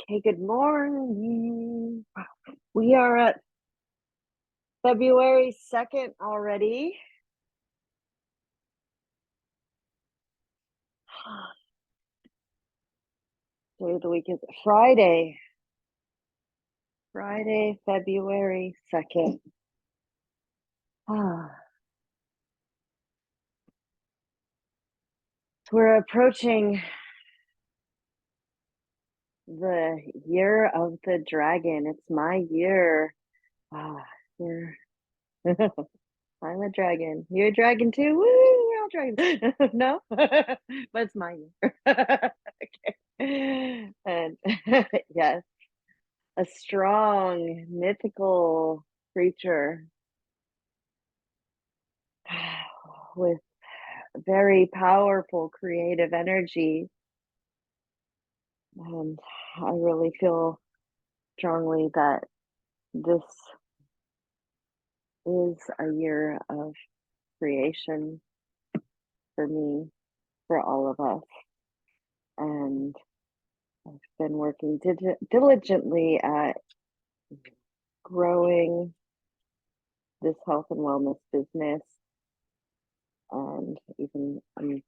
Okay, good morning. We are at February 2nd already. Day of the week is Friday. Friday, February 2nd. We're approaching the year of the dragon. It's my year. We're I'm a dragon. You're a dragon too? Woo, we're all dragons. No? But it's my year. Okay. And yes, a strong mythical creature with very powerful creative energy. And I really feel strongly that this is a year of creation for me, for all of us. And I've been working diligently at growing this health and wellness business. And even I'm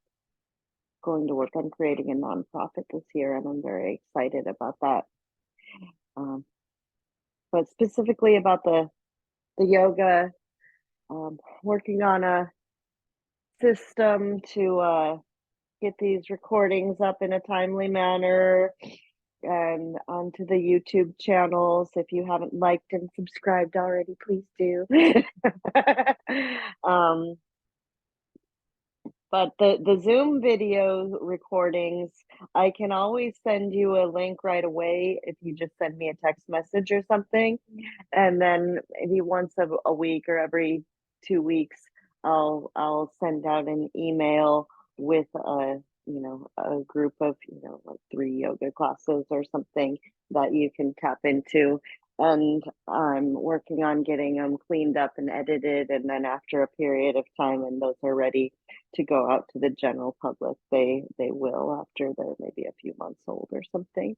going to work on creating a nonprofit this year, and I'm very excited about that. But specifically about the yoga, working on a system to get these recordings up in a timely manner and onto the YouTube channels. If you haven't liked and subscribed already, please do. But the Zoom video recordings, I can always send you a link right away if you just send me a text message or something. And then maybe once a week or every 2 weeks, I'll send out an email with a group of like 3 yoga classes or something that you can tap into. And I'm working on getting them cleaned up and edited, and then after a period of time when those are ready to go out to the general public, they will, after they're maybe a few months old or something.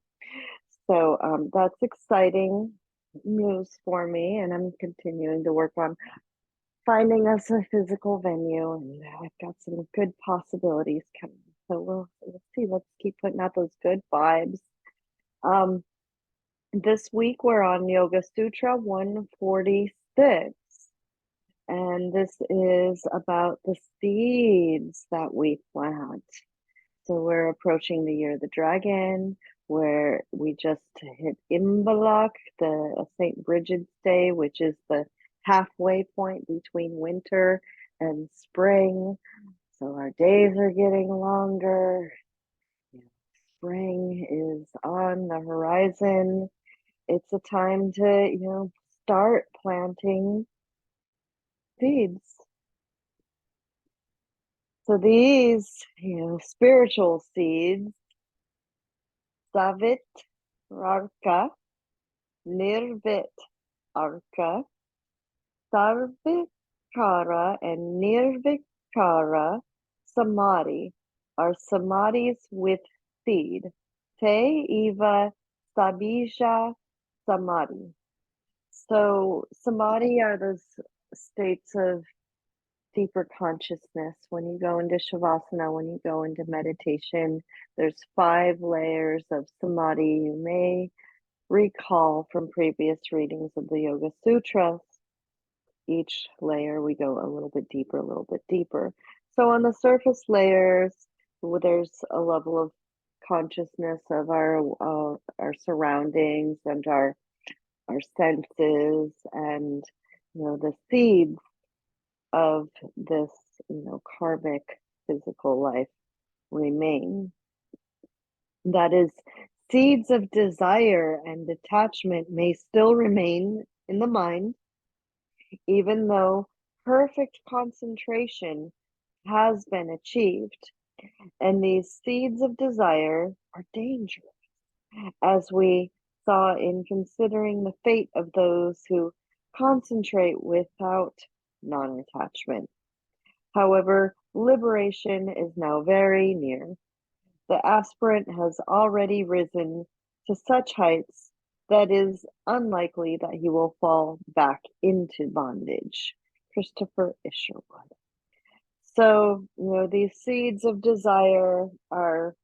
So that's exciting news for me, and I'm continuing to work on finding us a physical venue, and I've got some good possibilities coming. So we'll see. Let's keep putting out those good vibes. This week we're on Yoga Sutra 146. And this is about the seeds that we plant. So we're approaching the year of the dragon, where we just hit Imbolc, the St. Bridget's Day, which is the halfway point between winter and spring. So our days are getting longer. Spring is on the horizon. It's a time to, start planting seeds. So these, spiritual seeds, Savit Rarka, Nirvit Arka, Sarvikara, and Nirvikara Samadhi are samadhis with seed. Te Eva Sabija Samadhi. So samadhi are those states of deeper consciousness. When you go into shavasana, when you go into meditation, there's 5 layers of samadhi. You may recall from previous readings of the Yoga Sutras. Each layer we go a little bit deeper, a little bit deeper. So on the surface layers, there's a level of consciousness of our surroundings and our senses, and the seeds of this, karmic physical life remain. That is, seeds of desire and attachment may still remain in the mind, even though perfect concentration has been achieved. And these seeds of desire are dangerous, as we saw in considering the fate of those who concentrate without non-attachment. However, liberation is now very near. The aspirant has already risen to such heights that is unlikely that he will fall back into bondage. Christopher Isherwood. So, these seeds of desire are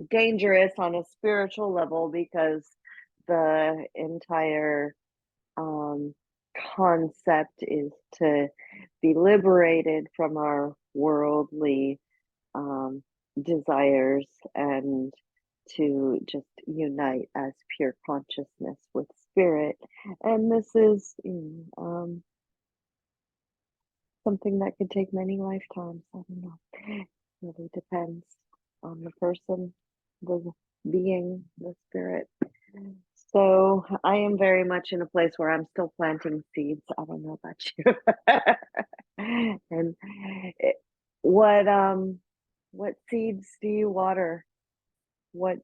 dangerous on a spiritual level because the entire um, concept is to be liberated from our worldly um, desires and to just unite as pure consciousness with spirit. And this is something that could take many lifetimes. I don't know. It really depends on the person, the being, the spirit. So I am very much in a place where I'm still planting seeds. I don't know about you. And it, what seeds do you water? What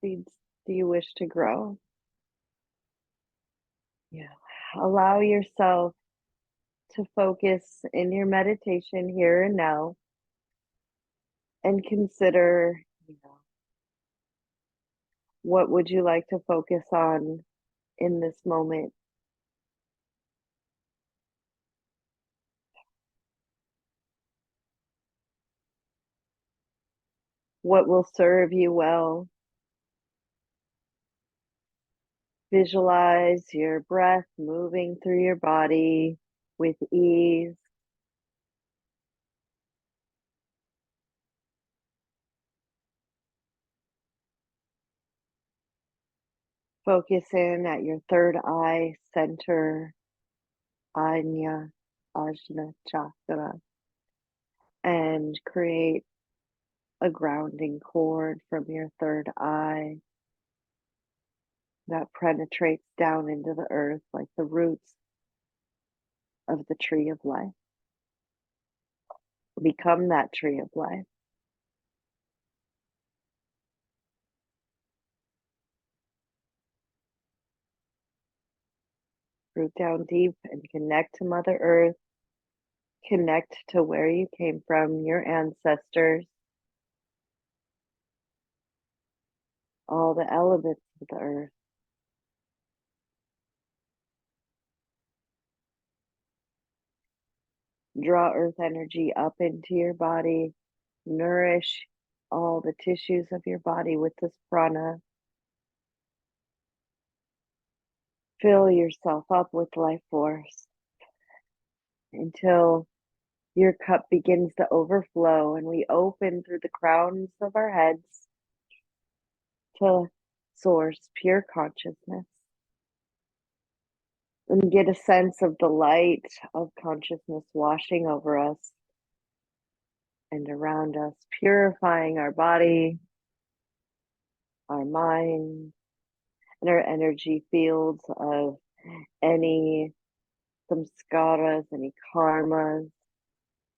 seeds do you wish to grow? Yeah. Allow yourself to focus in your meditation here and now and consider, what would you like to focus on in this moment? What will serve you well? Visualize your breath moving through your body with ease. Focus in at your third eye center, Anya, Ajna chakra, and create a grounding cord from your third eye that penetrates down into the earth like the roots of the tree of life. Become that tree of life. Root down deep and connect to Mother Earth. Connect to where you came from, your ancestors, all the elements of the earth. Draw earth energy up into your body. Nourish all the tissues of your body with this prana. Fill yourself up with life force until your cup begins to overflow and we open through the crowns of our heads to source pure consciousness and get a sense of the light of consciousness washing over us and around us, purifying our body, our mind, and our energy fields of any samskaras, any karmas,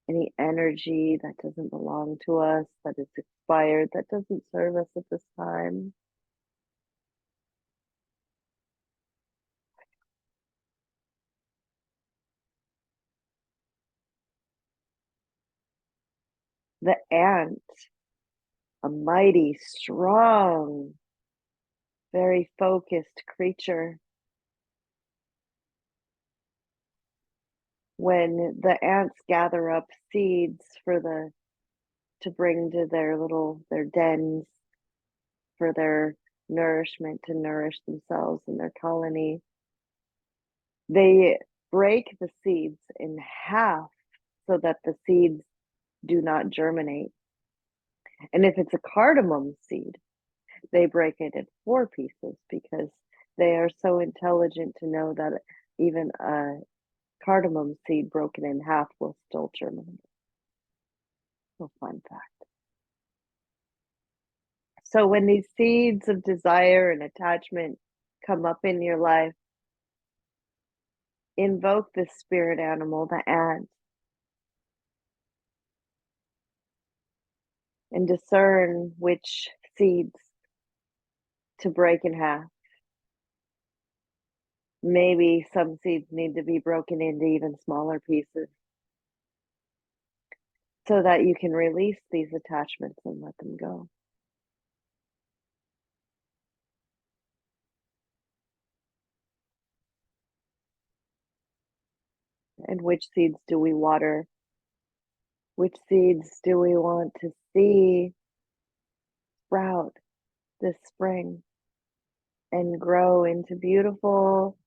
any energy that doesn't belong to us, that is expired, that doesn't serve us at this time. The ant, a mighty, strong, very focused creature. When the ants gather up seeds to bring to their dens for their nourishment, to nourish themselves and their colony, they break the seeds in half so that the seeds do not germinate. And if it's a cardamom seed, they break it in four pieces because they are so intelligent to know that even a cardamom seed broken in half will still germinate. So fun fact. So when these seeds of desire and attachment come up in your life, invoke the spirit animal, the ant, and discern which seeds to break in half. Maybe some seeds need to be broken into even smaller pieces so that you can release these attachments and let them go. And which seeds do we water? Which seeds do we want to see sprout this spring and grow into beautiful,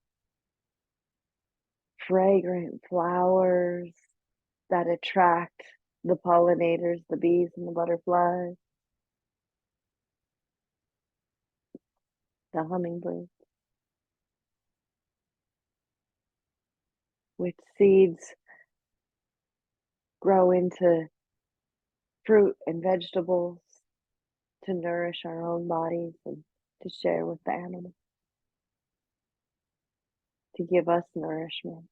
fragrant flowers that attract the pollinators, the bees and the butterflies, the hummingbirds? Which seeds grow into fruit and vegetables to nourish our own bodies and to share with the animals, to give us nourishment,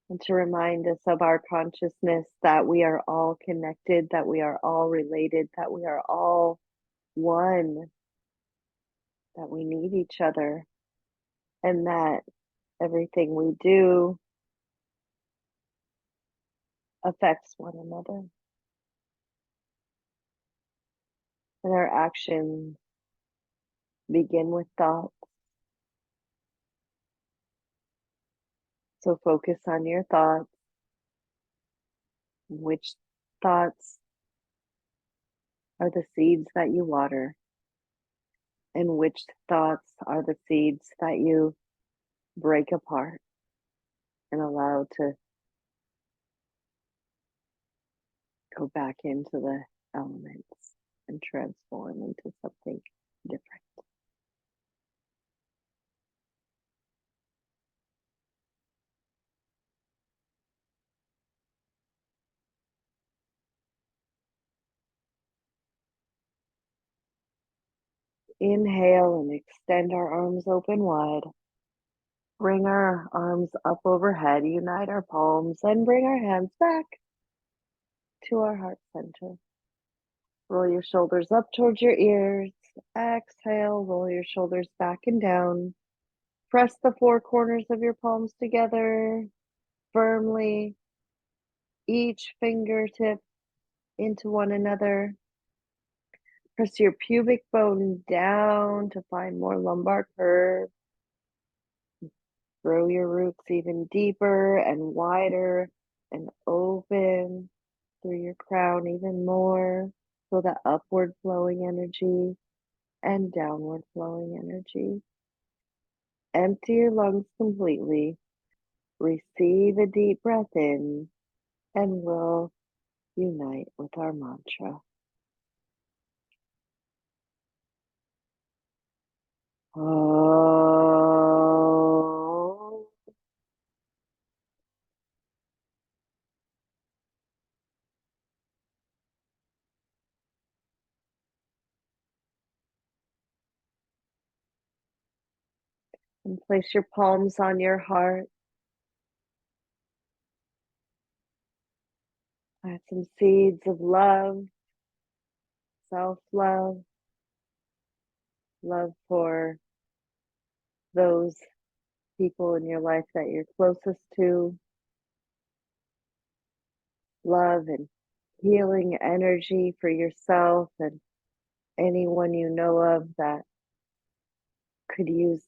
and to remind us of our consciousness that we are all connected, that we are all related, that we are all one, that we need each other, and that everything we do affects one another. And our actions begin with thoughts. So focus on your thoughts. Which thoughts are the seeds that you water? And which thoughts are the seeds that you break apart and allow to go back into the elements and transform into something different? Inhale and extend our arms open wide. Bring our arms up overhead, unite our palms, and bring our hands back to our heart center. Roll your shoulders up towards your ears. Exhale, roll your shoulders back and down. Press the four corners of your palms together firmly, each fingertip into one another. Press your pubic bone down to find more lumbar curve. Grow your roots even deeper and wider and open through your crown even more. So that upward flowing energy and downward flowing energy. Empty your lungs completely. Receive a deep breath in, and we'll unite with our mantra. Oh. And place your palms on your heart. Plant some seeds of love, self-love, love for those people in your life that you're closest to, love and healing energy for yourself and anyone you know of that could use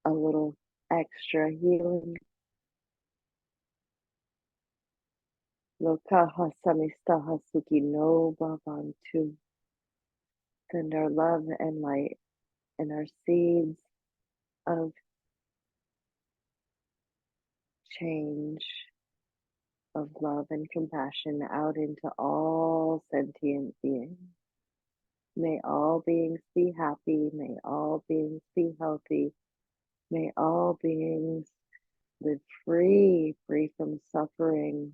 a little extra healing. Lokaha samistaha suki no bhavantu. Send our love and light and our seeds of change, of love and compassion out into all sentient beings. May all beings be happy. May all beings be healthy. May all beings live free, free from suffering,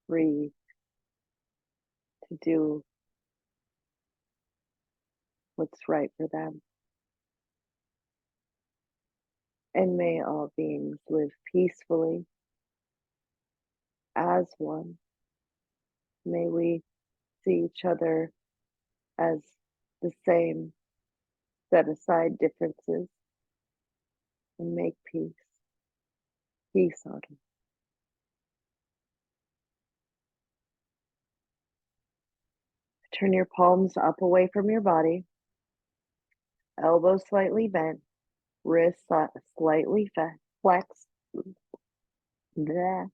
free to do what's right for them. And may all beings live peacefully as one. May we see each other as the same, set aside differences, and make peace. Peace, Autumn. Turn your palms up away from your body. elbows slightly bent, wrists slightly flexed, bleh,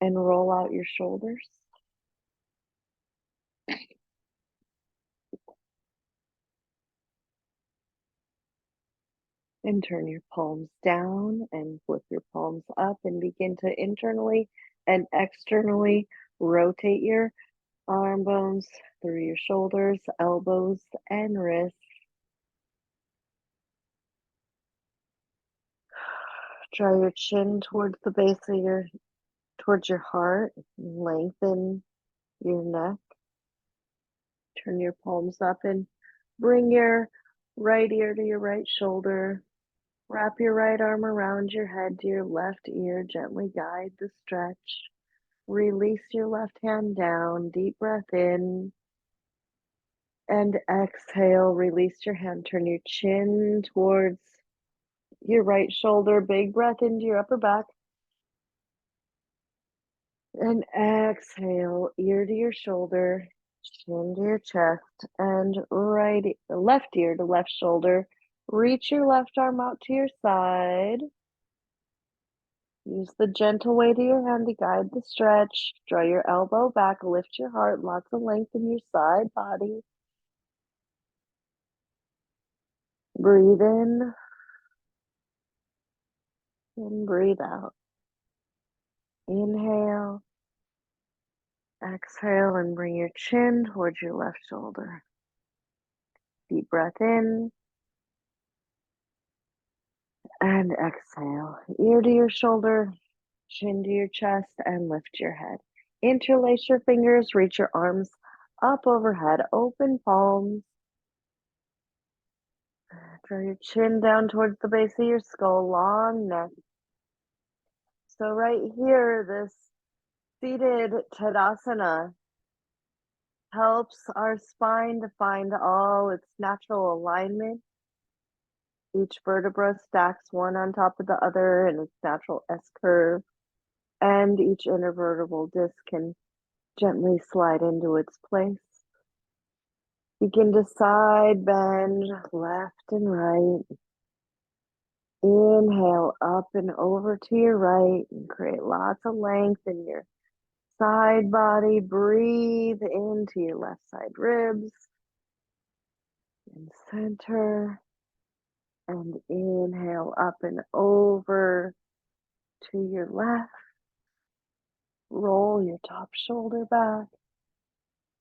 and roll out your shoulders. And turn your palms down and flip your palms up and begin to internally and externally rotate your arm bones through your shoulders, elbows, and wrists. Draw your chin towards the base of towards your heart. Lengthen your neck. Turn your palms up and bring your right ear to your right shoulder. Wrap your right arm around your head to your left ear. Gently guide the stretch. Release your left hand down. Deep breath in. And exhale. Release your hand. Turn your chin towards your right shoulder. Big breath into your upper back. And exhale, ear to your shoulder, chin to your chest, and left ear to left shoulder. Reach your left arm out to your side. Use the gentle weight of your hand to guide the stretch. Draw your elbow back, lift your heart, lots of length in your side body. Breathe in and breathe out. Inhale, exhale, and bring your chin towards your left shoulder. Deep breath in. And exhale, ear to your shoulder, chin to your chest, and lift your head. Interlace your fingers, reach your arms up overhead, open palms. Draw your chin down towards the base of your skull, long neck. So right here, this seated Tadasana helps our spine to find all its natural alignment. Each vertebra stacks one on top of the other in its natural S-curve. And each intervertebral disc can gently slide into its place. Begin to side bend left and right. Inhale up and over to your right and create lots of length in your side body. Breathe into your left side ribs and center. And inhale up and over to your left. Roll your top shoulder back.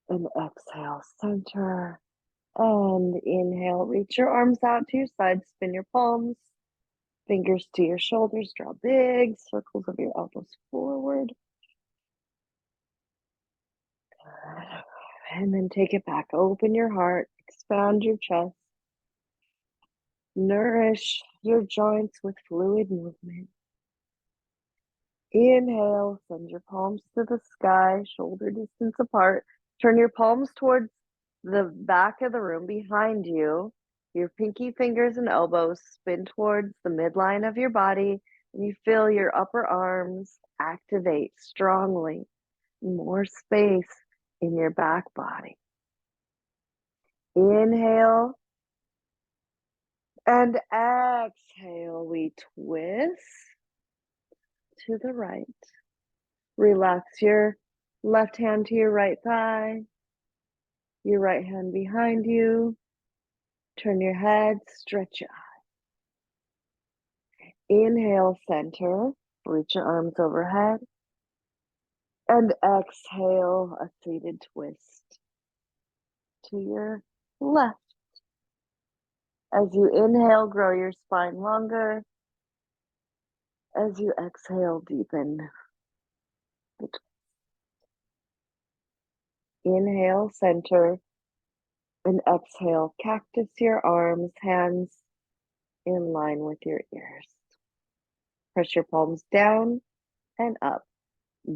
And exhale, center. And inhale, reach your arms out to your side, spin your palms, fingers to your shoulders, draw big circles of your elbows forward. And then take it back, open your heart, expand your chest, nourish your joints with fluid movement. Inhale, send your palms to the sky, shoulder distance apart. Turn your palms towards the back of the room behind you. Your pinky fingers and elbows spin towards the midline of your body, and you feel your upper arms activate strongly. More space in your back body. Inhale and exhale. We twist to the right. Relax your left hand to your right thigh, your right hand behind you. Turn your head, stretch your eyes. Inhale, center, reach your arms overhead. And exhale, a seated twist to your left. As you inhale, grow your spine longer. As you exhale, deepen the twist. Inhale, center, and exhale, cactus your arms, hands in line with your ears. Press your palms down and up,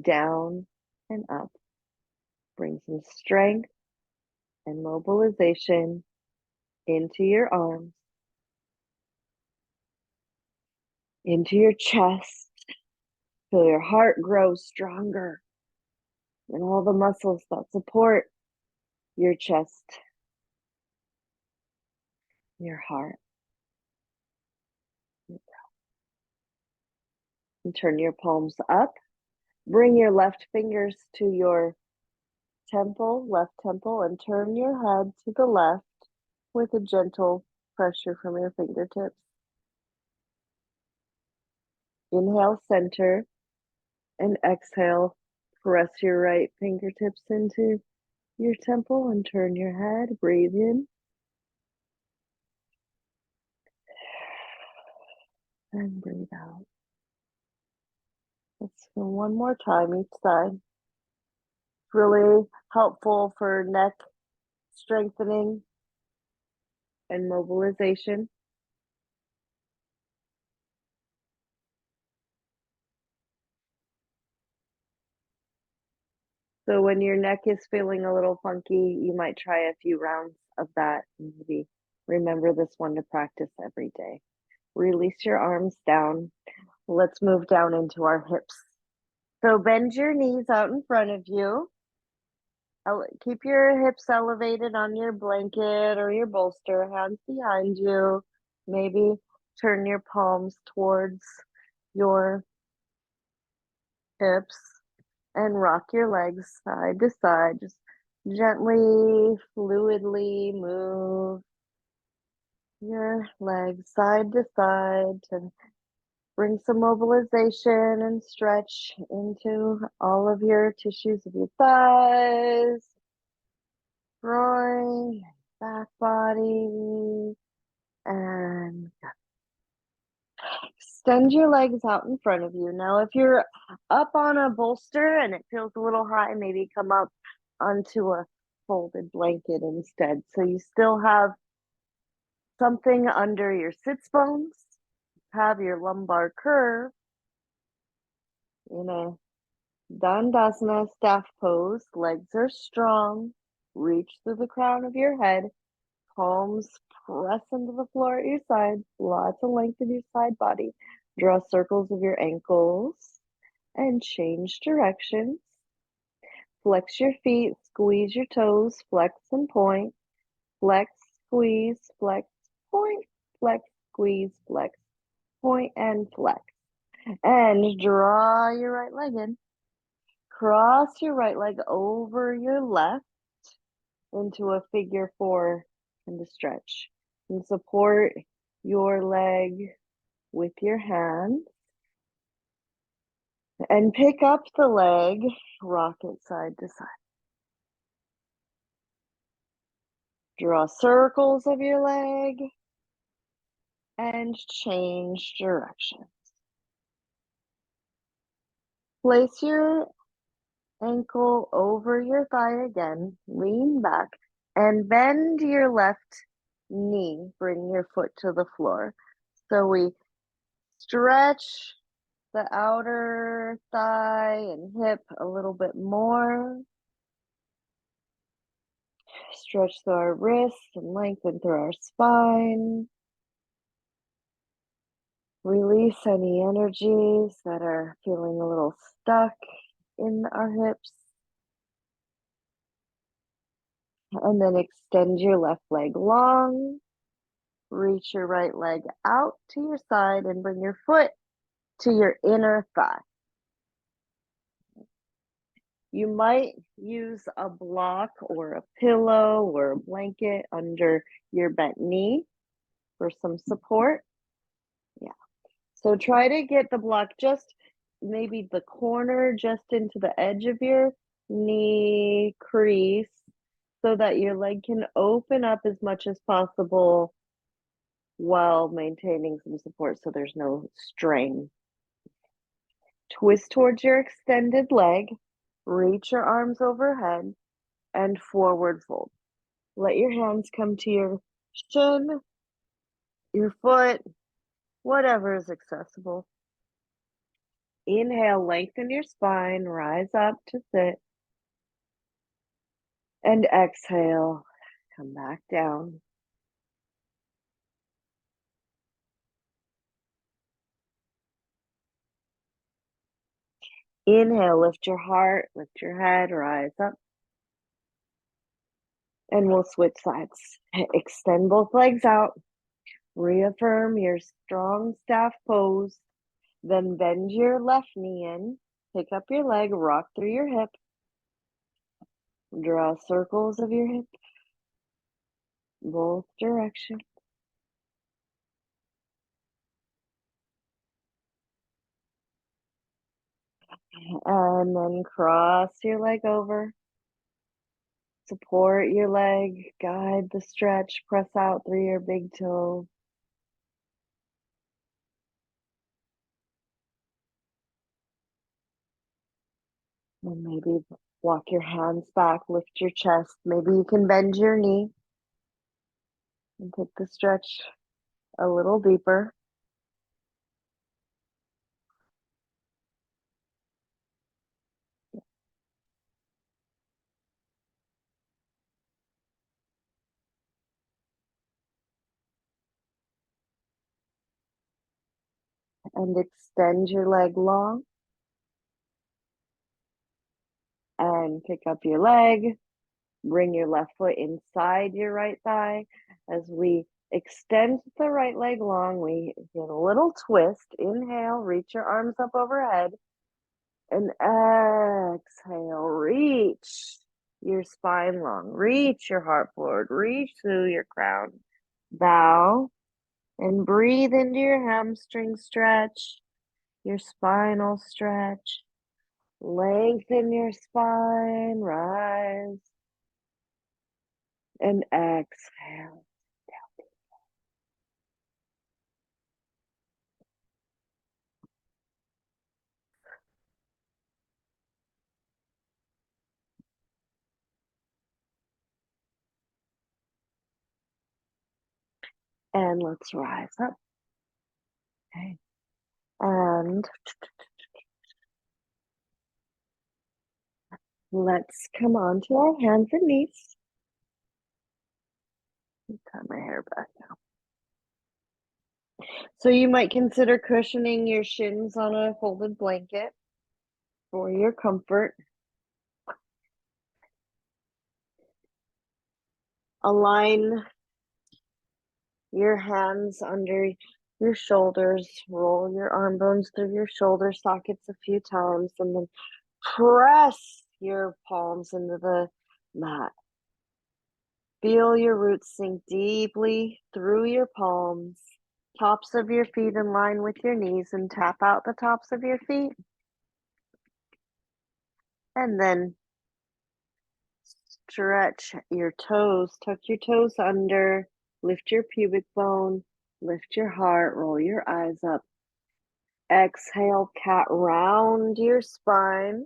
down and up. Bring some strength and mobilization into your arms, into your chest. Feel your heart grow stronger and all the muscles that support your chest your heart. And turn your palms up. Bring your left fingers to your temple, left temple, and turn your head to the left with a gentle pressure from your fingertips. Inhale, center, and exhale. Press your right fingertips into your temple and turn your head. Breathe in and breathe out. Let's go one more time each side. Really helpful for neck strengthening and mobilization. So when your neck is feeling a little funky, you might try a few rounds of that. Maybe remember this one to practice every day. Release your arms down. Let's move down into our hips. So bend your knees out in front of you. Keep your hips elevated on your blanket or your bolster, hands behind you. Maybe turn your palms towards your hips and rock your legs side to side. Just gently, fluidly move your legs side to side to bring some mobilization and stretch into all of your tissues of your thighs, groin, back body, and extend your legs out in front of you. Now, if you're up on a bolster and it feels a little high, maybe come up onto a folded blanket instead. So you still have something under your sits bones, have your lumbar curve in a Dandasana staff pose. Legs are strong. Reach through the crown of your head. Palms press into the floor at your side. Lots of length in your side body. Draw circles of your ankles and change directions. Flex your feet, squeeze your toes, flex and point. Flex, squeeze, flex, point, flex, squeeze, flex, point, and flex. And draw your right leg in. Cross your right leg over your left into a figure four and a stretch. And support your leg with your hand. And pick up the leg, rock it side to side. Draw circles of your leg and change directions. Place your ankle over your thigh again, lean back, and bend your left knee. Bring your foot to the floor. So we stretch the outer thigh and hip a little bit more. Stretch through our wrists and lengthen through our spine. Release any energies that are feeling a little stuck in our hips. And then extend your left leg long. Reach your right leg out to your side and bring your foot to your inner thigh. You might use a block or a pillow or a blanket under your bent knee for some support. Yeah. So try to get the block just maybe the corner just into the edge of your knee crease so that your leg can open up as much as possible while maintaining some support so there's no strain. Twist towards your extended leg, reach your arms overhead, and forward fold. Let your hands come to your shin, your foot, whatever is accessible. Inhale, lengthen your spine, rise up to sit. And exhale, come back down. Inhale, lift your heart, lift your head, rise up. And we'll switch sides. Extend both legs out. Reaffirm your strong staff pose. Then bend your left knee in. Pick up your leg, rock through your hip. Draw circles of your hip, both directions. And then cross your leg over. Support your leg, guide the stretch, press out through your big toe. And maybe walk your hands back, lift your chest. Maybe you can bend your knee and take the stretch a little deeper. And extend your leg long. And pick up your leg. Bring your left foot inside your right thigh. As we extend the right leg long, we get a little twist. Inhale, reach your arms up overhead. And exhale, reach your spine long. Reach your heart forward. Reach through your crown. Bow and breathe into your hamstring stretch, your spinal stretch. Lengthen your spine, rise, and exhale. And let's rise up. Okay. And let's come on to our hands and knees. Tie my hair back now. So you might consider cushioning your shins on a folded blanket for your comfort. Align your hands under your shoulders. Roll your arm bones through your shoulder sockets a few times, and then press your palms into the mat. Feel your roots sink deeply through your palms. Tops of your feet in line with your knees, and tap out the tops of your feet. And then stretch your toes, tuck your toes under, lift your pubic bone, lift your heart, roll your eyes up. Exhale, cat, round your spine.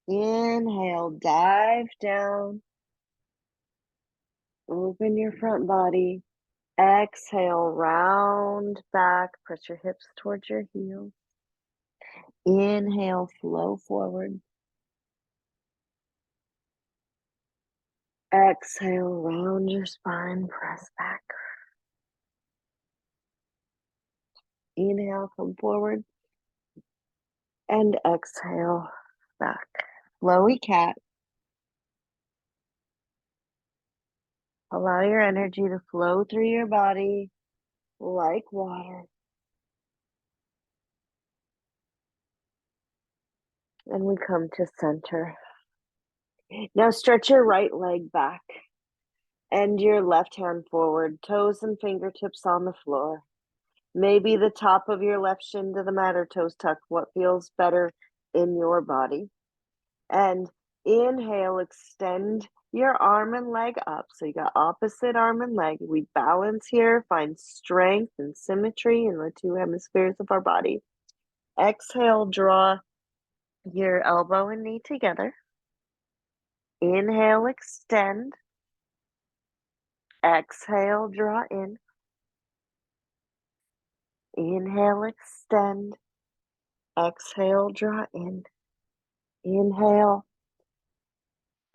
Inhale, dive down. Open your front body. Exhale, round back. Press your hips towards your heels. Inhale, flow forward. Exhale, round your spine, press back. Inhale, come forward. And exhale, back. Flowy cat. Allow your energy to flow through your body like water. And we come to center. Now stretch your right leg back and your left hand forward, toes and fingertips on the floor. Maybe the top of your left shin to the mat or toes tucked, what feels better in your body. And inhale, extend your arm and leg up. So you got opposite arm and leg. We balance here, find strength and symmetry in the two hemispheres of our body. Exhale, draw your elbow and knee together. Inhale, extend. Exhale, draw in. Inhale, extend. Exhale, draw in. Inhale.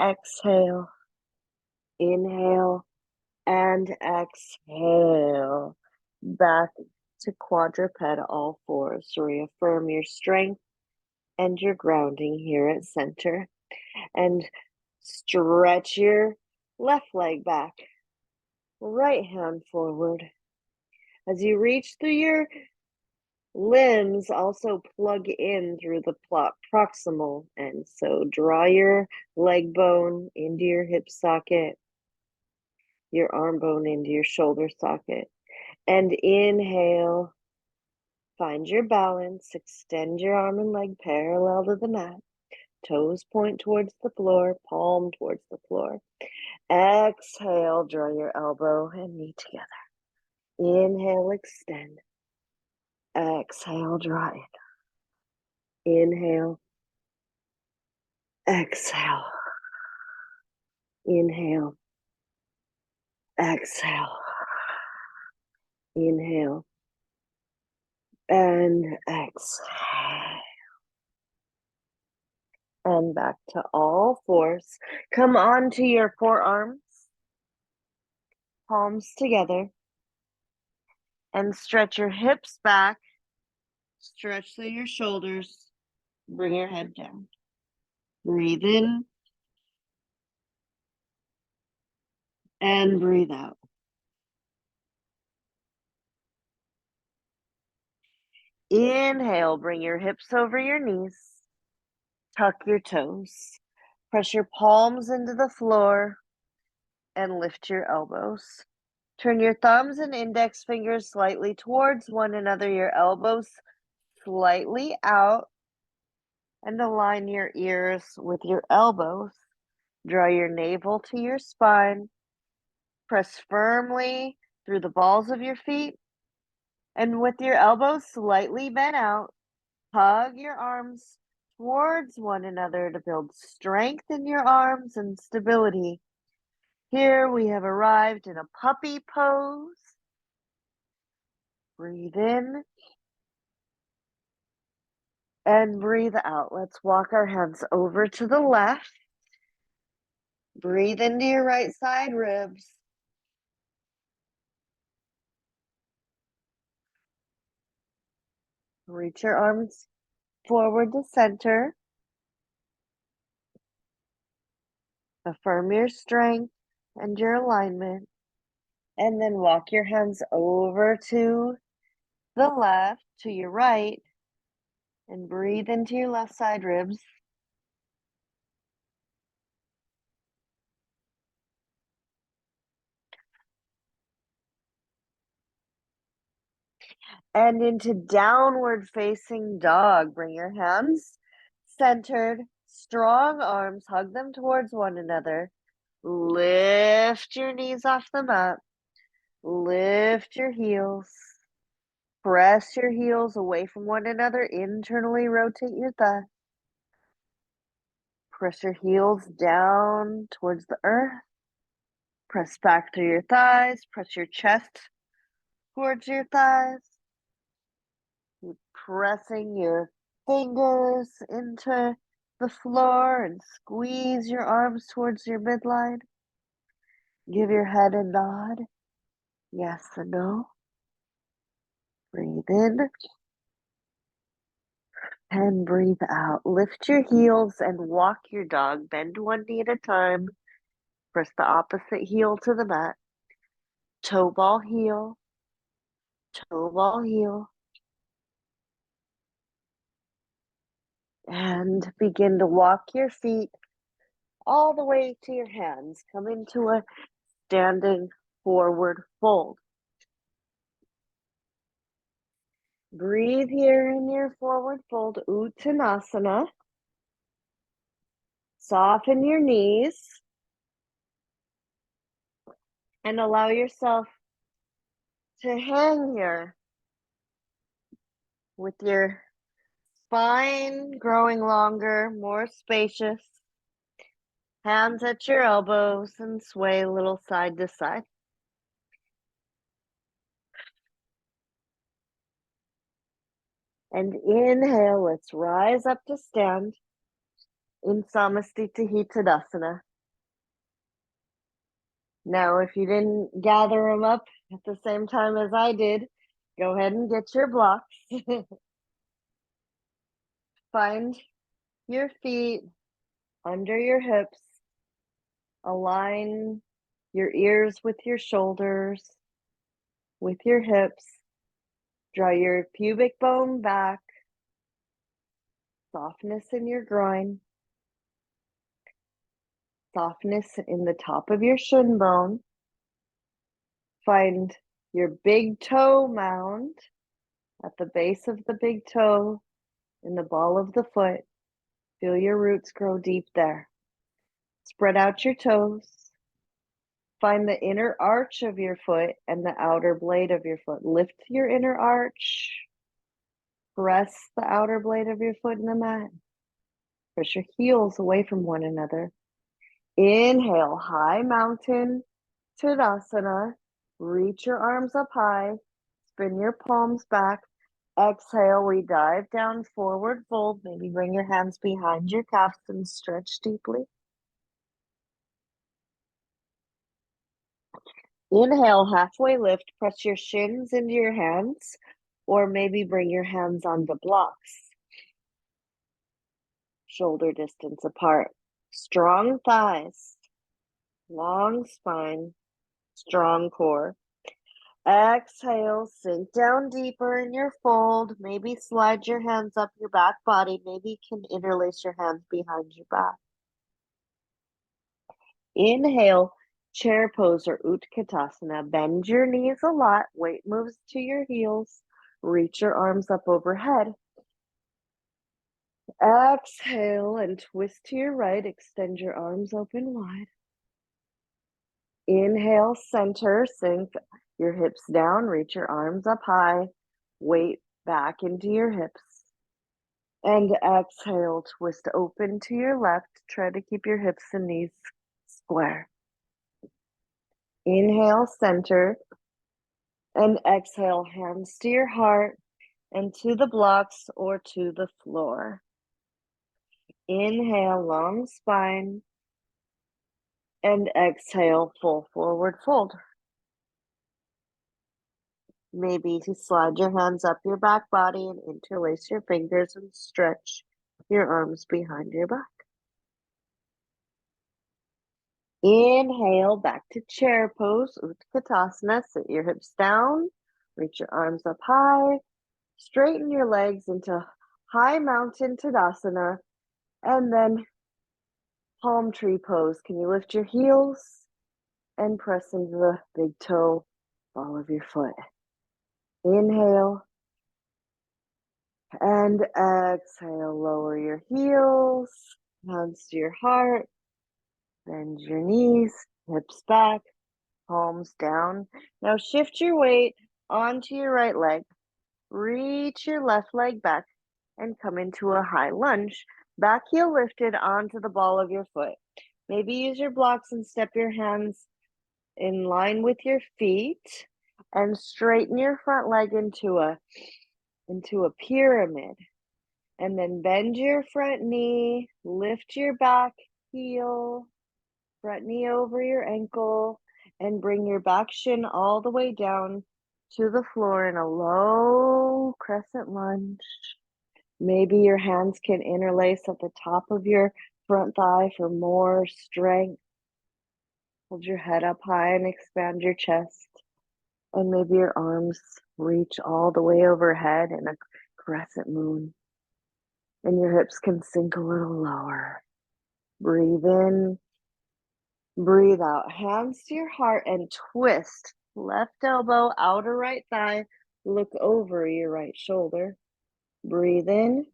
Exhale. Inhale. And exhale. Back to quadruped, all fours. Reaffirm your strength and your grounding here at center. And stretch your left leg back. right hand forward. As you reach through your limbs, also plug in through the proximal end. So draw your leg bone into your hip socket, your arm bone into your shoulder socket. And inhale, find your balance, extend your arm and leg parallel to the mat. Toes point towards the floor, palm towards the floor. Exhale, draw your elbow and knee together. Inhale, extend. Exhale, draw it. Inhale. Exhale. Inhale. Exhale. Inhale. And exhale. And back to all fours. Come onto your forearms, palms together, and stretch your hips back. Stretch through your shoulders. Bring your head down. Breathe in and breathe out. Inhale, bring your hips over your knees. Tuck your toes. Press your palms into the floor and lift your elbows. Turn your thumbs and index fingers slightly towards one another, your elbows slightly out, and align your ears with your elbows. Draw your navel to your spine. Press firmly through the balls of your feet, and with your elbows slightly bent out, hug your arms towards one another to build strength in your arms and stability. Here we have arrived in a puppy pose. Breathe in and breathe out. Let's walk our hands over to the left. Breathe into your right side ribs. Reach your arms forward to center. Affirm your strength and your alignment. And then walk your hands over to the left, to your right, and breathe into your left side ribs. And into downward facing dog. Bring your hands centered, strong arms, hug them towards one another. Lift your knees off the mat. Lift your heels. Press your heels away from one another. Internally rotate your thighs. Press your heels down towards the earth. Press back through your thighs. Press your chest towards your thighs. Keep pressing your fingers into the floor and squeeze your arms towards your midline. Give your head a nod. Yes and no. Breathe in and breathe out. Lift your heels and walk your dog. Bend one knee at a time. Press the opposite heel to the mat. Toe ball heel. Toe ball heel. And begin to walk your feet all the way to your hands. Come into a standing forward fold. Breathe here in your forward fold, Uttanasana. Soften your knees and allow yourself to hang here with your spine growing longer, more spacious. Hands at your elbows and sway a little side to side. And inhale, let's rise up to stand in Samastita Tadasana. Now, if you didn't gather them up at the same time as I did, go ahead and get your blocks. Find your feet under your hips. Align your ears with your shoulders, with your hips. Draw your pubic bone back, softness in your groin, softness in the top of your shin bone. Find your big toe mound at the base of the big toe in the ball of the foot. Feel your roots grow deep there. Spread out your toes. Find the inner arch of your foot and the outer blade of your foot. Lift your inner arch. Press the outer blade of your foot in the mat. Push your heels away from one another. Inhale, high mountain, Tadasana. Reach your arms up high. Spin your palms back. Exhale, we dive down, forward fold. Maybe bring your hands behind your calves and stretch deeply. Inhale, halfway lift. Press your shins into your hands, or maybe bring your hands onto blocks. Shoulder distance apart. Strong thighs, long spine, strong core. Exhale, sink down deeper in your fold. Maybe slide your hands up your back body. Maybe you can interlace your hands behind your back. Inhale, chair pose or Utkatasana. Bend your knees a lot. Weight moves to your heels. Reach your arms up overhead. Exhale and twist to your right. Extend your arms open wide. Inhale, center, sink your hips down. Reach your arms up high. Weight back into your hips. And exhale, twist open to your left. Try to keep your hips and knees square. Inhale, center. And exhale, hands to your heart and to the blocks or to the floor. Inhale, long spine. And exhale, full forward fold. Maybe to slide your hands up your back body and interlace your fingers and stretch your arms behind your back. Inhale, back to chair pose, Utkatasana. Sit your hips down, reach your arms up high, straighten your legs into high mountain Tadasana, and then palm tree pose. Can you lift your heels and press into the big toe ball of your foot? Inhale and exhale, lower your heels, hands to your heart, bend your knees, hips back, palms down. Now shift your weight onto your right leg. Reach your left leg back and come into a high lunge. Back heel lifted onto the ball of your foot. Maybe use your blocks and step your hands in line with your feet and straighten your front leg into a pyramid. And then bend your front knee, lift your back heel, front knee over your ankle, and bring your back shin all the way down to the floor in a low crescent lunge. Maybe your hands can interlace at the top of your front thigh for more strength. Hold your head up high and expand your chest. And maybe your arms reach all the way overhead in a crescent moon. And your hips can sink a little lower. Breathe in, breathe out. Hands to your heart and twist. Left elbow, outer right thigh. Look over your right shoulder. Breathe in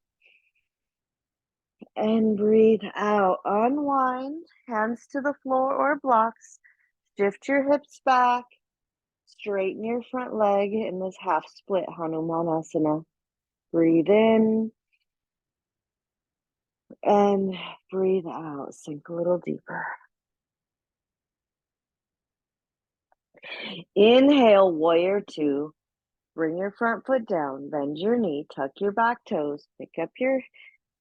and breathe out. Unwind, hands to the floor or blocks. Shift your hips back. Straighten your front leg in this half split Hanumanasana. Breathe in and breathe out. Sink a little deeper. Inhale, warrior two. Bring your front foot down. Bend your knee. Tuck your back toes. Pick up your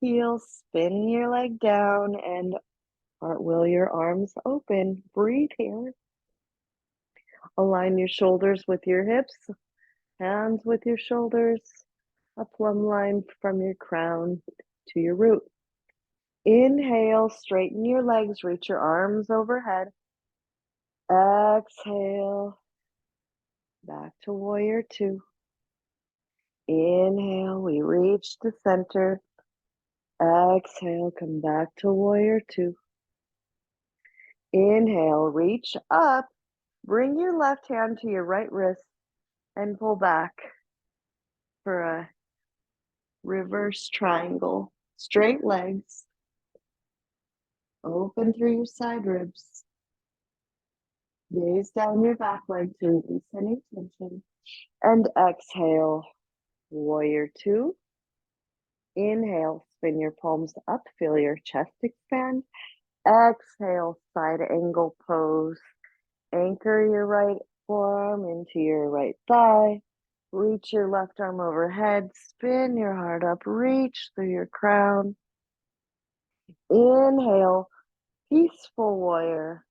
heels. Spin your leg down and cartwheel your arms open. Breathe here. Align your shoulders with your hips. Hands with your shoulders. A plumb line from your crown to your root. Inhale, straighten your legs, reach your arms overhead. Exhale, back to warrior two. Inhale, we reach the center. Exhale, come back to warrior two. Inhale, reach up. Bring your left hand to your right wrist and pull back for a reverse triangle. Straight legs. Open through your side ribs. Gaze down your back leg to release any tension. And exhale, warrior two. Inhale, spin your palms up, feel your chest expand. Exhale, side angle pose. Anchor your right forearm into your right thigh. Reach your left arm overhead. Spin your heart up. Reach through your crown. Inhale, peaceful warrior.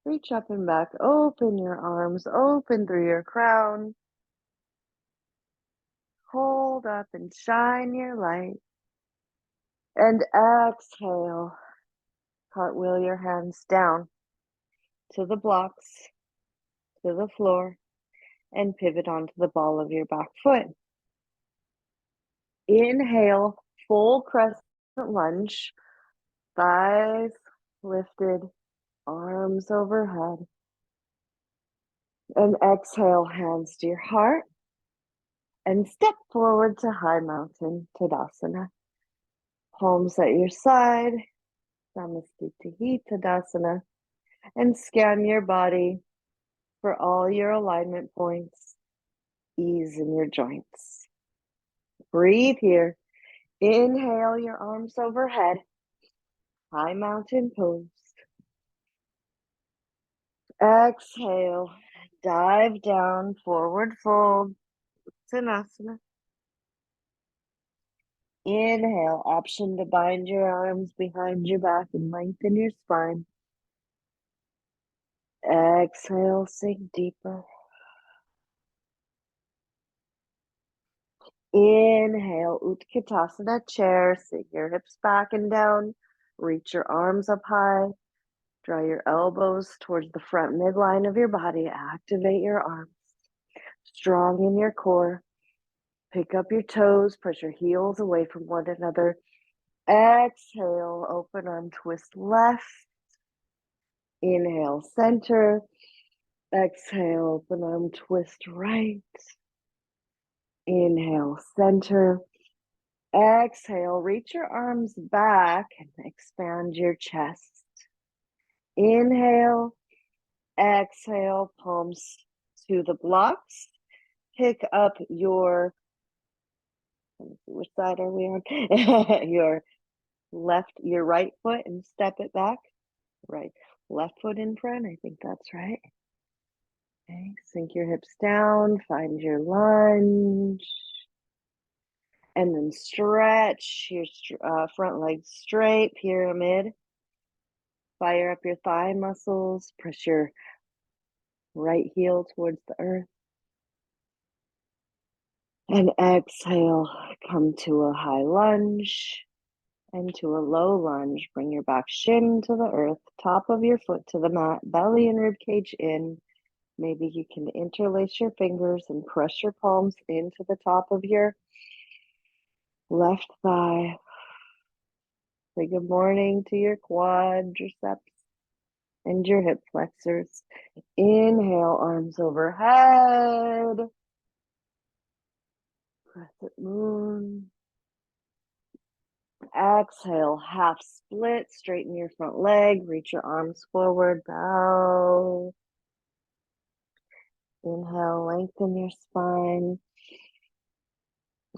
Reach up and back. Open your arms. Open through your crown. Hold up and shine your light. And exhale. Cartwheel your hands down to the blocks, to the floor, and pivot onto the ball of your back foot. Inhale, full crescent lunge, thighs lifted, arms overhead. And exhale, hands to your heart, and step forward to high mountain Tadasana. Palms at your side, Namaste Tadasana, and scan your body for all your alignment points, ease in your joints. Breathe here. Inhale, your arms overhead, high mountain pose. Exhale, dive down, forward fold, Uttanasana. Inhale, option to bind your arms behind your back and lengthen your spine. Exhale, sink deeper. Inhale, Utkatasana chair, sink your hips back and down, reach your arms up high, draw your elbows towards the front midline of your body, activate your arms, strong in your core. Pick up your toes, press your heels away from one another. Exhale, open arm twist left. Inhale, center. Exhale, open arm twist right. Inhale, center. Exhale, reach your arms back and expand your chest. Inhale, exhale, palms to the blocks. Pick up your, let me see, which side are we on? your right foot and step it back. Right, left foot in front. I think that's right. Okay, sink your hips down, find your lunge. And then stretch your front leg straight, pyramid. Fire up your thigh muscles. Press your right heel towards the earth. And exhale, come to a high lunge and to a low lunge. Bring your back shin to the earth, top of your foot to the mat, belly and rib cage in. Maybe you can interlace your fingers and press your palms into the top of your left thigh. Say good morning to your quadriceps and your hip flexors. Inhale, arms overhead. Crescent moon. Exhale, half split. Straighten your front leg. Reach your arms forward. Bow. Inhale, lengthen your spine.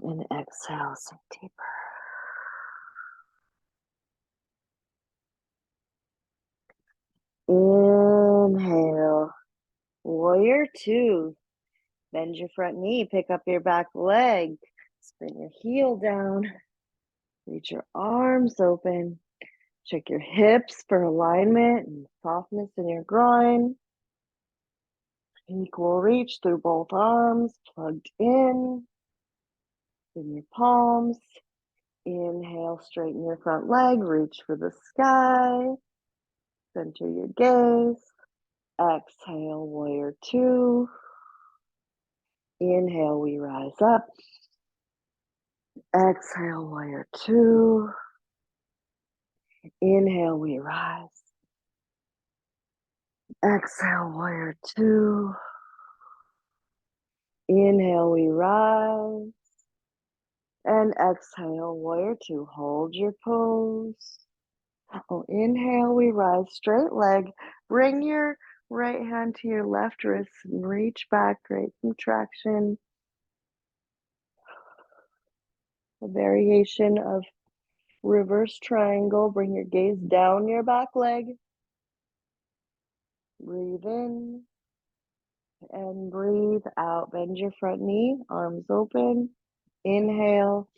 And exhale, sink deeper. Inhale, warrior two. Bend your front knee, pick up your back leg, spin your heel down, reach your arms open, check your hips for alignment and softness in your groin. Equal reach through both arms, plugged in your palms. Inhale, straighten your front leg, reach for the sky, center your gaze. Exhale, warrior two. Inhale, we rise up. Exhale, warrior two. Inhale, we rise. Exhale, warrior two. Inhale, we rise. And exhale, warrior two. Hold your pose. Oh, inhale, we rise, straight leg. Bring your right hand to your left wrist and reach back, create some traction. A variation of reverse triangle. Bring your gaze down your back leg. Breathe in and breathe out. Bend your front knee, arms open. Inhale,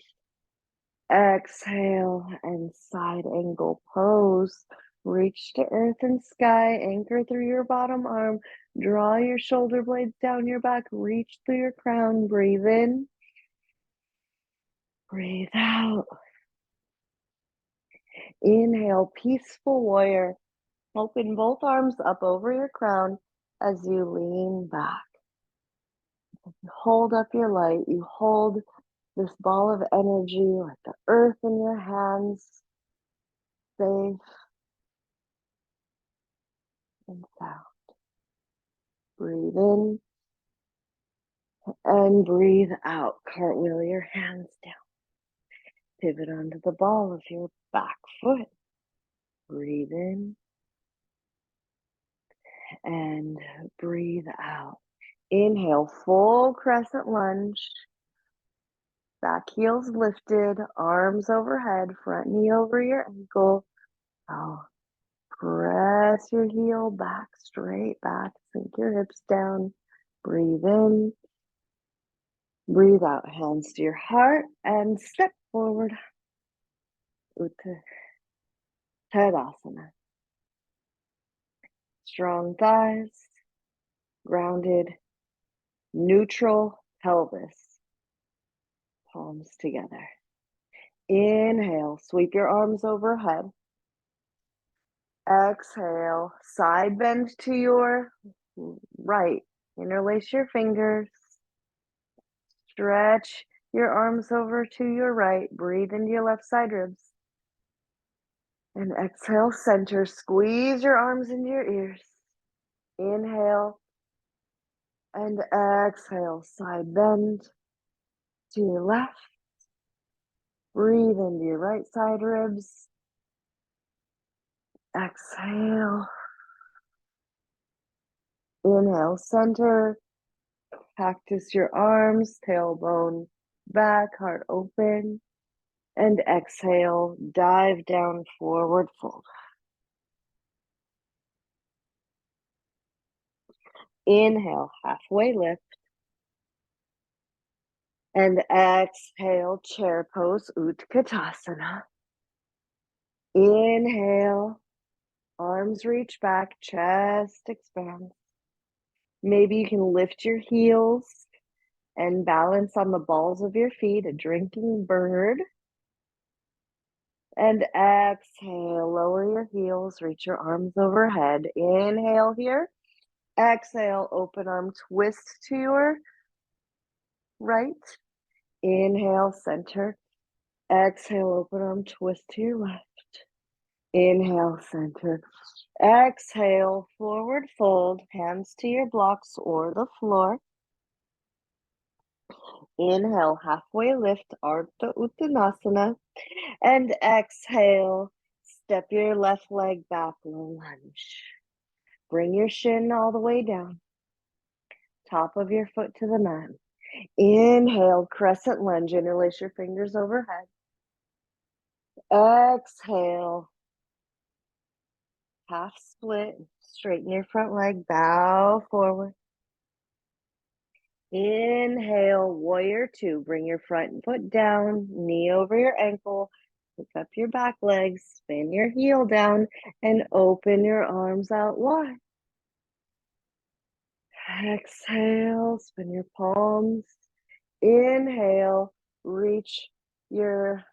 exhale, and side angle pose. Reach to earth and sky, anchor through your bottom arm, draw your shoulder blades down your back, reach through your crown, breathe in, breathe out. Inhale, peaceful warrior. Open both arms up over your crown as you lean back. Hold up your light. You hold this ball of energy like the earth in your hands, safe and sound. Breathe in and breathe out. Cartwheel your hands down. Pivot onto the ball of your back foot. Breathe in and breathe out. Inhale, full crescent lunge. Back heels lifted, arms overhead, front knee over your ankle. Now press your heel back, straight back, sink your hips down. Breathe in, breathe out, hands to your heart, and step forward. Tadasana. Strong thighs, grounded, neutral pelvis. Palms together. Inhale, sweep your arms overhead. Exhale, side bend to your right. Interlace your fingers. Stretch your arms over to your right. Breathe into your left side ribs. And exhale, center. Squeeze your arms into your ears. Inhale. And exhale, side bend to your left. Breathe into your right side ribs. Exhale. Inhale, center. Cactus your arms, tailbone back, heart open. And exhale, dive down, forward fold. Inhale, halfway lift. And exhale, chair pose, Utkatasana. Inhale, arms reach back, chest expands. Maybe you can lift your heels and balance on the balls of your feet, a drinking bird. And exhale, lower your heels, reach your arms overhead. Inhale here. Exhale, open arm twist to your right. Inhale, center. Exhale, open arm twist to your left. Inhale, center. Exhale, forward fold, hands to your blocks or the floor. Inhale, halfway lift, Ardha Uttanasana. And exhale, step your left leg back, low lunge. Bring your shin all the way down. Top of your foot to the mat. Inhale, crescent lunge, interlace your fingers overhead. Exhale, half split, straighten your front leg, bow forward. Inhale, warrior two, bring your front foot down, knee over your ankle, pick up your back leg, spin your heel down, and open your arms out wide. Exhale, spin your palms. Inhale, reach your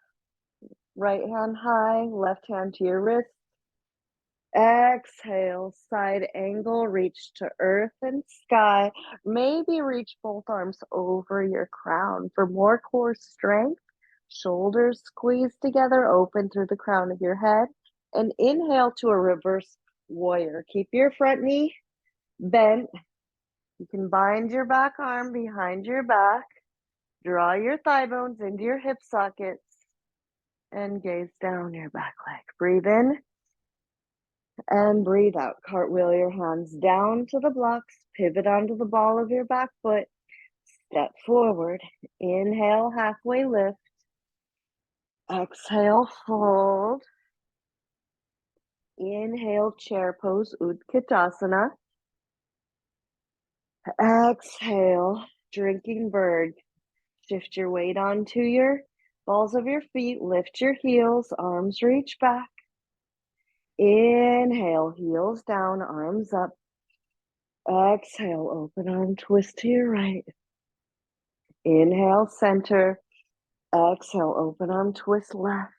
right hand high, left hand to your wrist. Exhale, side angle, reach to earth and sky. Maybe reach both arms over your crown for more core strength. Shoulders squeeze together, open through the crown of your head. And inhale to a reverse warrior. Keep your front knee bent. You can bind your back arm behind your back. Draw your thigh bones into your hip sockets and gaze down your back leg. Breathe in and breathe out. Cartwheel your hands down to the blocks. Pivot onto the ball of your back foot. Step forward. Inhale, halfway lift. Exhale, fold. Inhale, chair pose, Utkatasana. Exhale, drinking bird. Shift your weight onto your balls of your feet. Lift your heels, arms reach back. Inhale, heels down, arms up. Exhale, open arm twist to your right. Inhale, center. Exhale, open arm twist left.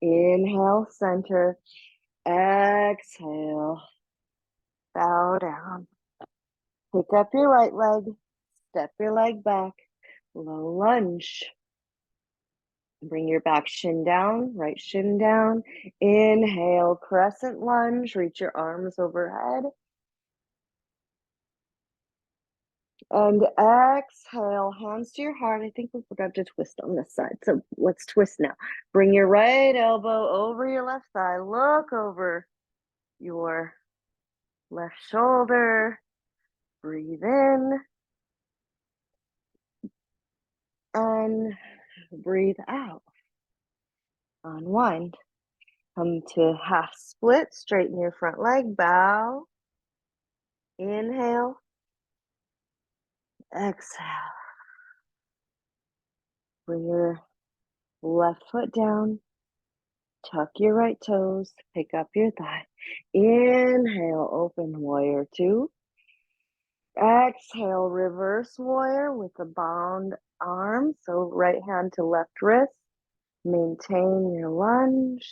Inhale, center. Exhale, bow down. Pick up your right leg. Step your leg back. Low lunge. Bring your back shin down, right shin down. Inhale, crescent lunge. Reach your arms overhead. And exhale, hands to your heart. I think we forgot to twist on this side. So let's twist now. Bring your right elbow over your left thigh. Look over your left shoulder. Breathe in. And breathe out. Unwind. Come to half split. Straighten your front leg. Bow. Inhale. Exhale. Bring your left foot down. Tuck your right toes. Pick up your thigh. Inhale, open warrior two. Exhale, reverse warrior with the bound arm. So right hand to left wrist. Maintain your lunge.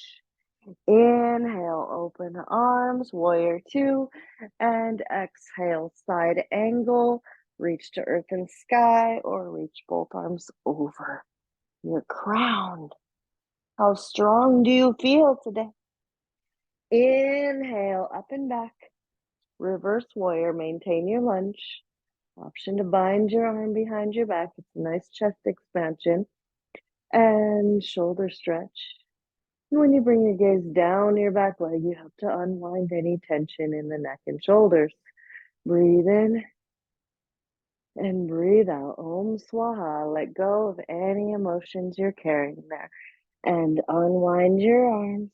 Inhale, open arms, warrior two. And exhale, side angle. Reach to earth and sky or reach both arms over your crown. How strong do you feel today? Inhale, up and back. Reverse warrior, maintain your lunge. Option to bind your arm behind your back. It's a nice chest expansion. And shoulder stretch. And when you bring your gaze down your back leg, you have to unwind any tension in the neck and shoulders. Breathe in and breathe out. Om Swaha. Let go of any emotions you're carrying there. And unwind your arms.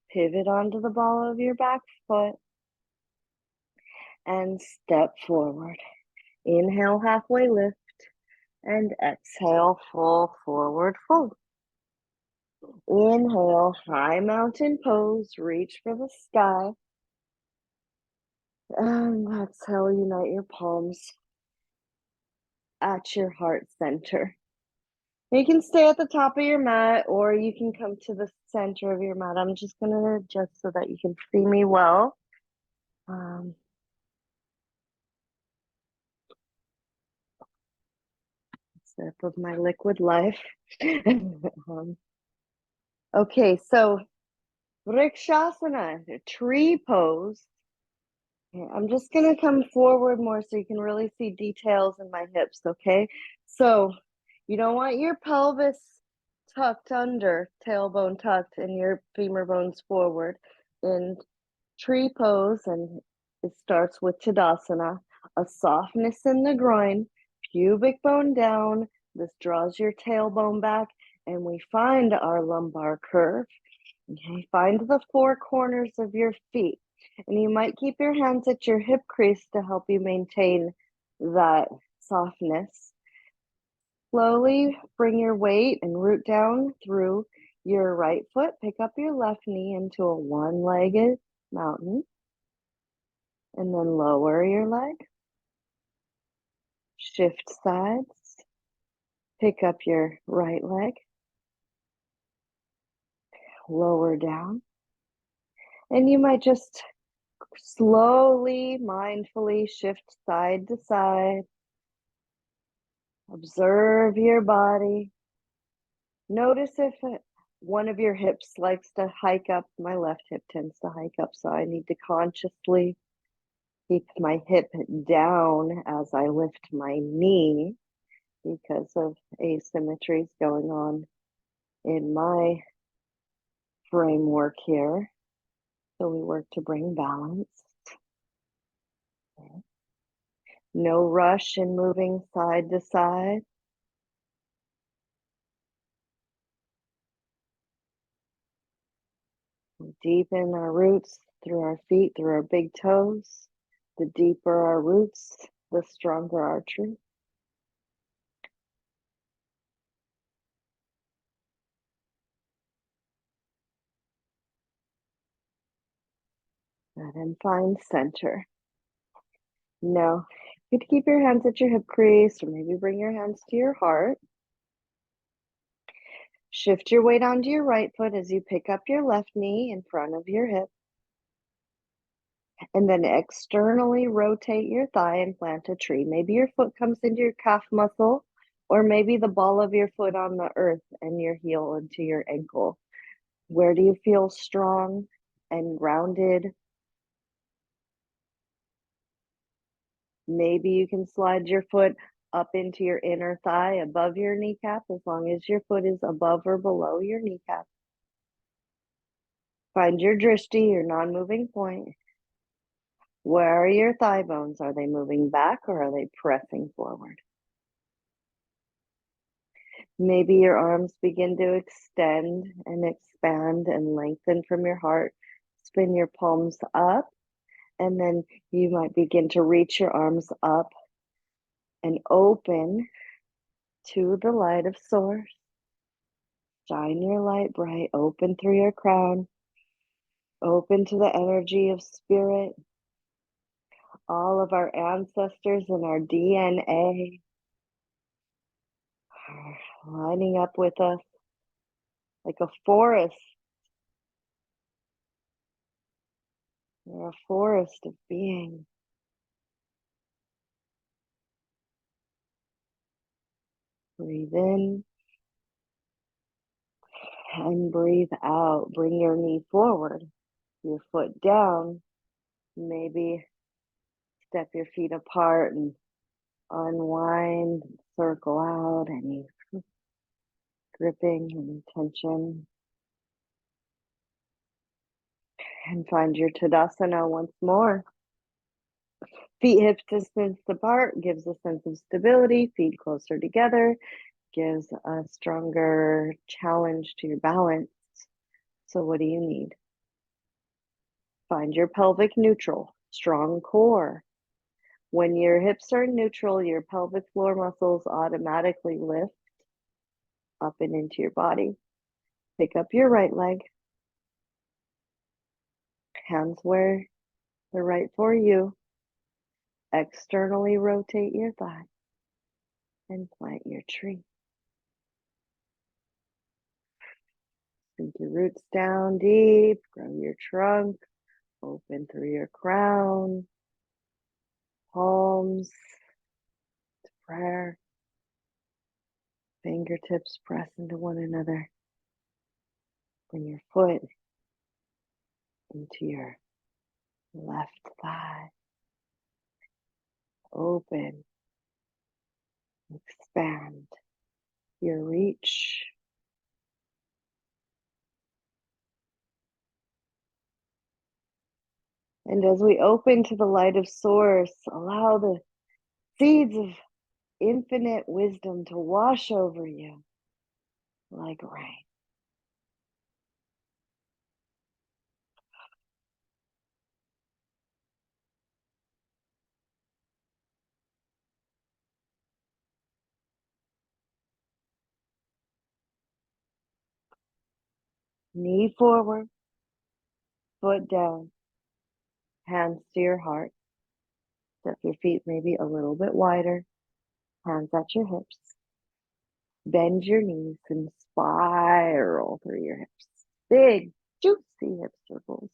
Pivot onto the ball of your back foot. And step forward. Inhale, halfway lift. And exhale, full forward fold. Inhale, high mountain pose. Reach for the sky. And exhale, unite your palms at your heart center. You can stay at the top of your mat or you can come to the center of your mat. I'm just going to adjust so that you can see me well. Sip of my liquid life. Okay, so Vrikshasana, the tree pose. I'm just going to come forward more so you can really see details in my hips, okay? So you don't want your pelvis tucked under, tailbone tucked, and your femur bones forward in tree pose, and it starts with Tadasana, a softness in the groin, pubic bone down. This draws your tailbone back, and we find our lumbar curve. Okay, find the four corners of your feet, and you might keep your hands at your hip crease to help you maintain that softness. Slowly bring your weight and root down through your right foot. Pick up your left knee into a one-legged mountain. And then lower your leg. Shift sides. Pick up your right leg. Lower down. And you might just slowly, mindfully shift side to side. Observe your body. Notice if one of your hips likes to hike up. My left hip tends to hike up, so I need to consciously keep my hip down as I lift my knee because of asymmetries going on in my framework here. So we work to bring balance. No rush in moving side to side. We deepen our roots through our feet, through our big toes. The deeper our roots, the stronger our truth. And then find center. Now, you could keep your hands at your hip crease, or maybe bring your hands to your heart. Shift your weight onto your right foot as you pick up your left knee in front of your hip. And then externally rotate your thigh and plant a tree. Maybe your foot comes into your calf muscle, or maybe the ball of your foot on the earth and your heel into your ankle. Where do you feel strong and grounded? Maybe you can slide your foot up into your inner thigh above your kneecap, as long as your foot is above or below your kneecap. Find your drishti, your non-moving point. Where are your thigh bones? Are they moving back or are they pressing forward? Maybe your arms begin to extend and expand and lengthen from your heart. Spin your palms up, and then you might begin to reach your arms up and open to the light of source. Shine your light bright, open through your crown, open to the energy of spirit, all of our ancestors and our DNA are lining up with us like a forest. We're a forest of being. Breathe in and breathe out. Bring your knee forward, your foot down. Maybe step your feet apart and unwind, circle out any gripping and tension. And find your Tadasana once more. Feet hip distance apart gives a sense of stability. Feet closer together gives a stronger challenge to your balance. So what do you need? Find your pelvic neutral, strong core. When your hips are neutral, your pelvic floor muscles automatically lift up and into your body. Pick up your right leg. Hands where they're right for you. Externally rotate your thigh and plant your tree. Sink your roots down deep, grow your trunk, open through your crown, palms to prayer, fingertips press into one another. Bring your foot into your left thigh. Open, expand your reach. And as we open to the light of source, allow the seeds of infinite wisdom to wash over you like rain. Knee forward, foot down, hands to your heart. Step your feet maybe a little bit wider, hands at your hips. Bend your knees and spiral through your hips. Big, juicy hip circles.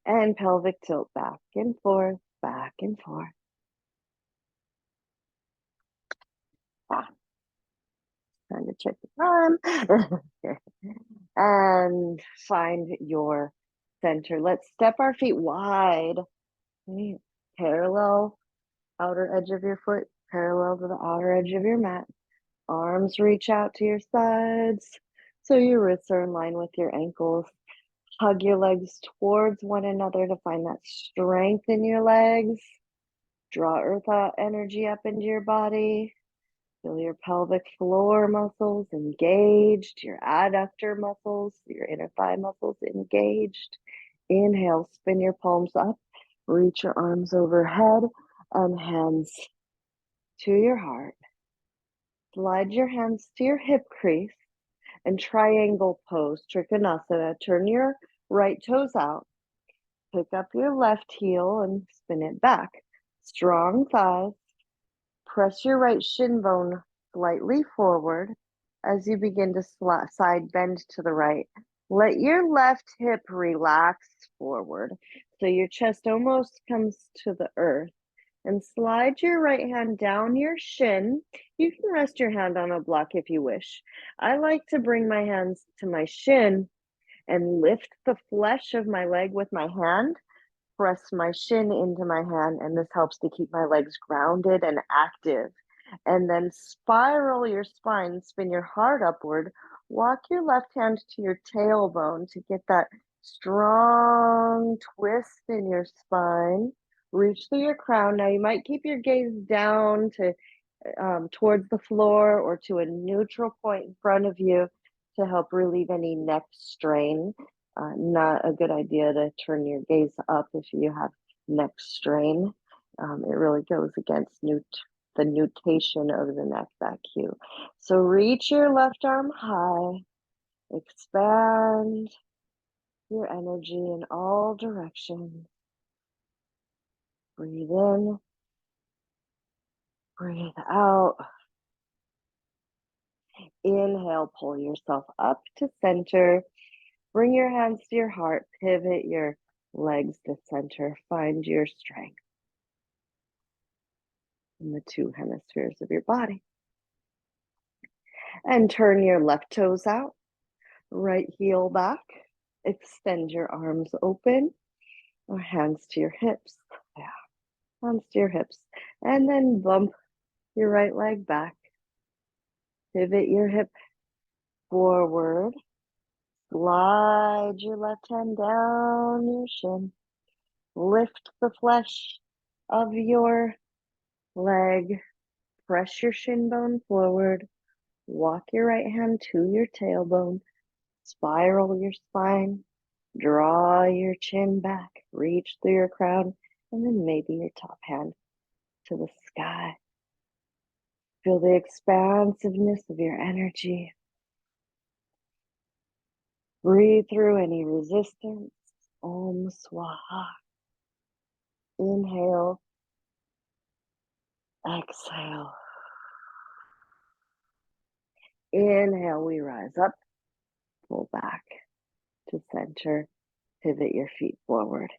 And pelvic tilt back and forth, back and forth. Ah, time to check the time. And find your center. Let's step our feet wide. Okay. Parallel outer edge of your foot, parallel to the outer edge of your mat. Arms reach out to your sides so your wrists are in line with your ankles. Hug your legs towards one another to find that strength in your legs. Draw earth energy up into your body. Feel your pelvic floor muscles engaged, your adductor muscles, your inner thigh muscles engaged. Inhale, spin your palms up, reach your arms overhead and hands to your heart. Slide your hands to your hip crease and triangle pose, Trikonasana. Turn your right toes out, pick up your left heel and spin it back. Strong thighs. Press your right shin bone slightly forward as you begin to side bend to the right. Let your left hip relax forward so your chest almost comes to the earth. And slide your right hand down your shin. You can rest your hand on a block if you wish. I like to bring my hands to my shin and lift the flesh of my leg with my hand, press my shin into my hand, and this helps to keep my legs grounded and active. And then spiral your spine, spin your heart upward, walk your left hand to your tailbone to get that strong twist in your spine. Reach through your crown. Now you might keep your gaze down to towards the floor or to a neutral point in front of you to help relieve any neck strain. Not a good idea to turn your gaze up if you have neck strain. It really goes against the nutation of the neck back cue. So reach your left arm high, expand your energy in all directions. Breathe in, breathe out. Inhale, pull yourself up to center. Bring your hands to your heart, pivot your legs to center, find your strength in the two hemispheres of your body. And turn your left toes out, right heel back, extend your arms open, or hands to your hips. Yeah, hands to your hips. And then bump your right leg back, pivot your hip forward, slide your left hand down your shin, lift the flesh of your leg, press your shin bone forward, walk your right hand to your tailbone, spiral your spine, draw your chin back, reach through your crown, and then maybe your top hand to the sky. Feel the expansiveness of your energy. Breathe through any resistance. Om Swaha. Inhale, exhale. Inhale, we rise up, pull back to center, pivot your feet forward.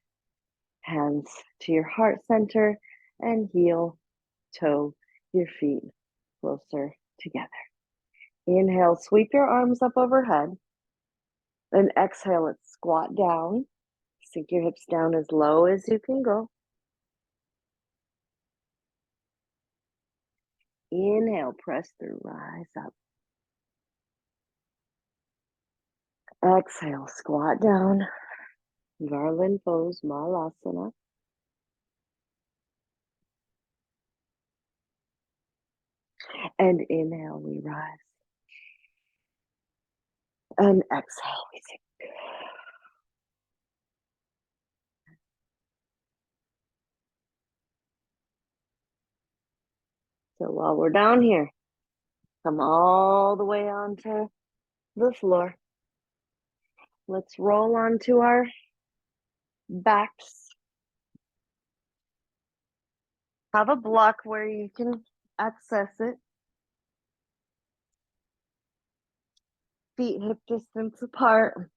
Hands to your heart center and heel, toe your feet closer together. Inhale, sweep your arms up overhead. Then exhale, let's squat down. Sink your hips down as low as you can go. Inhale, press through, rise up. Exhale, squat down. Garland pose, Malasana. And inhale, we rise. And exhale, we sink. So while we're down here, come all the way onto the floor. Let's roll onto our backs. Have a block where you can access it. Feet hip distance apart.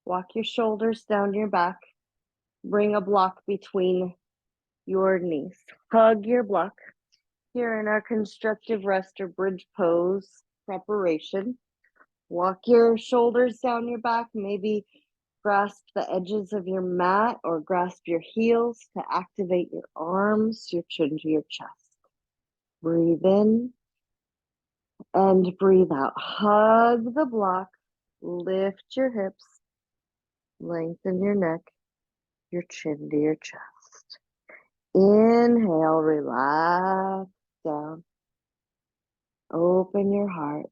Walk your shoulders down your back. Bring a block between your knees. Hug your block. Here in our constructive rest or bridge pose preparation, walk your shoulders down your back, maybe grasp the edges of your mat or grasp your heels to activate your arms, your chin to your chest. Breathe in and breathe out. Hug the block, lift your hips, lengthen your neck, your chin to your chest. Inhale, relax down. Open your heart.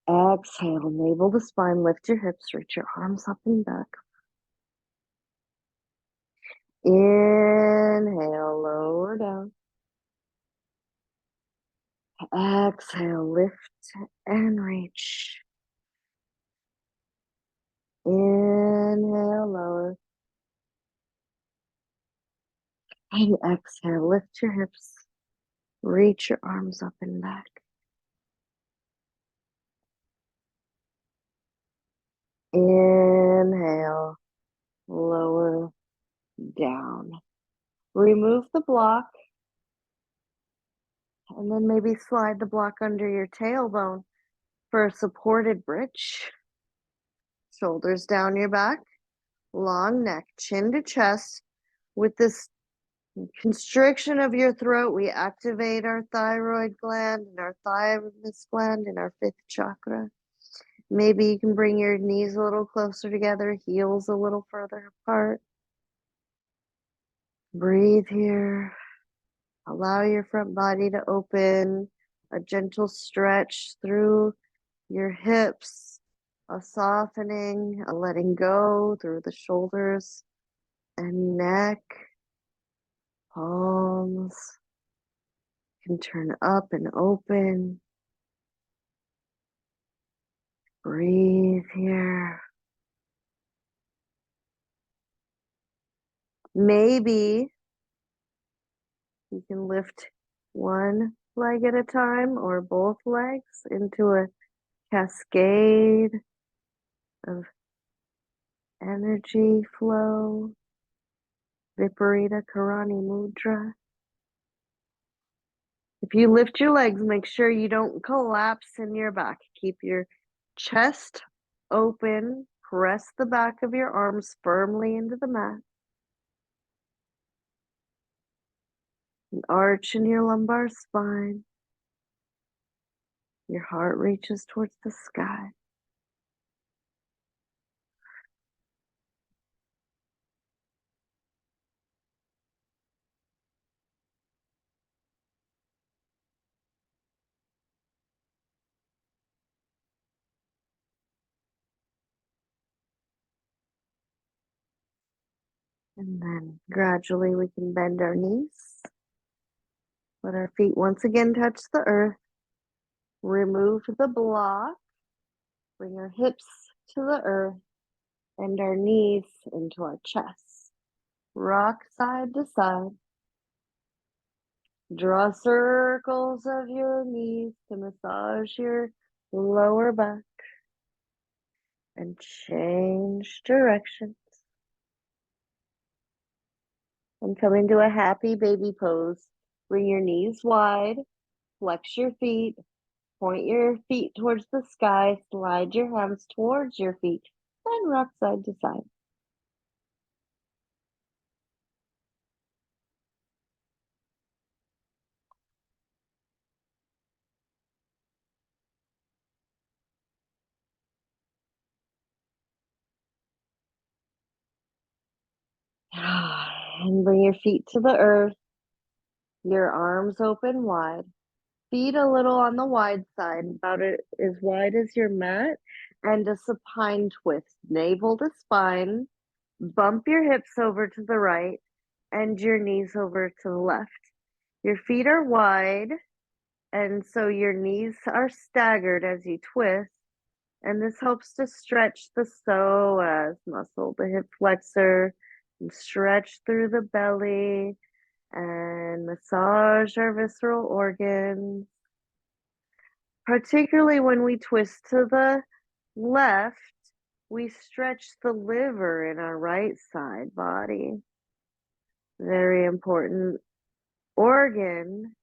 Exhale, navel to spine, lift your hips, reach your arms up and back. Inhale, lower down. Exhale, lift and reach. Inhale, lower. And exhale, lift your hips, reach your arms up and back. Inhale, lower, down. Remove the block, and then maybe slide the block under your tailbone for a supported bridge. Shoulders down your back, long neck, chin to chest. With this constriction of your throat, we activate our thyroid gland and our thymus gland in our fifth chakra. Maybe you can bring your knees a little closer together, heels a little further apart. Breathe here. Allow your front body to open, a gentle stretch through your hips, a softening, a letting go through the shoulders and neck, palms. Can turn up and open. Breathe here. Maybe you can lift one leg at a time or both legs into a cascade of energy flow. Viparita Karani Mudra. If you lift your legs, make sure you don't collapse in your back. Keep your chest open. Press the back of your arms firmly into the mat. An arch in your lumbar spine. Your heart reaches towards the sky. And then gradually we can bend our knees. Let our feet once again touch the earth. Remove the block. Bring our hips to the earth. Bend our knees into our chest. Rock side to side. Draw circles of your knees to massage your lower back. And change directions. And come into a happy baby pose. Bring your knees wide. Flex your feet. Point your feet towards the sky. Slide your hands towards your feet. And rock side to side. And bring your feet to the earth. Your arms open wide. Feet a little on the wide side, about as wide as your mat. And a supine twist. Navel to spine. Bump your hips over to the right and your knees over to the left. Your feet are wide, and so your knees are staggered as you twist. And this helps to stretch the psoas muscle, the hip flexor, and stretch through the belly and massage our visceral organs. Particularly when we twist to the left, We stretch the liver in our right side body. Very important organ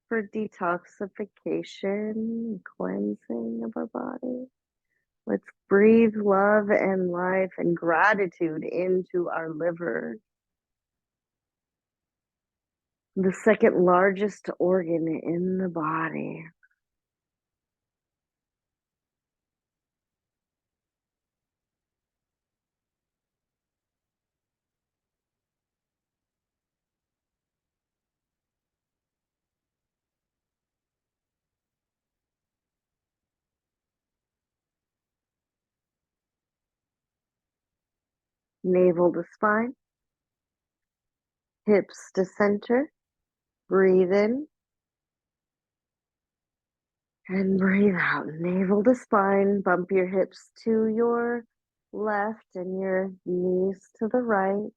for detoxification, cleansing of our body. Let's breathe love and life and gratitude into our liver, the second largest organ in the body. Navel to spine, hips to center. Breathe in and breathe out. Navel to spine. Bump your hips to your left and your knees to the right.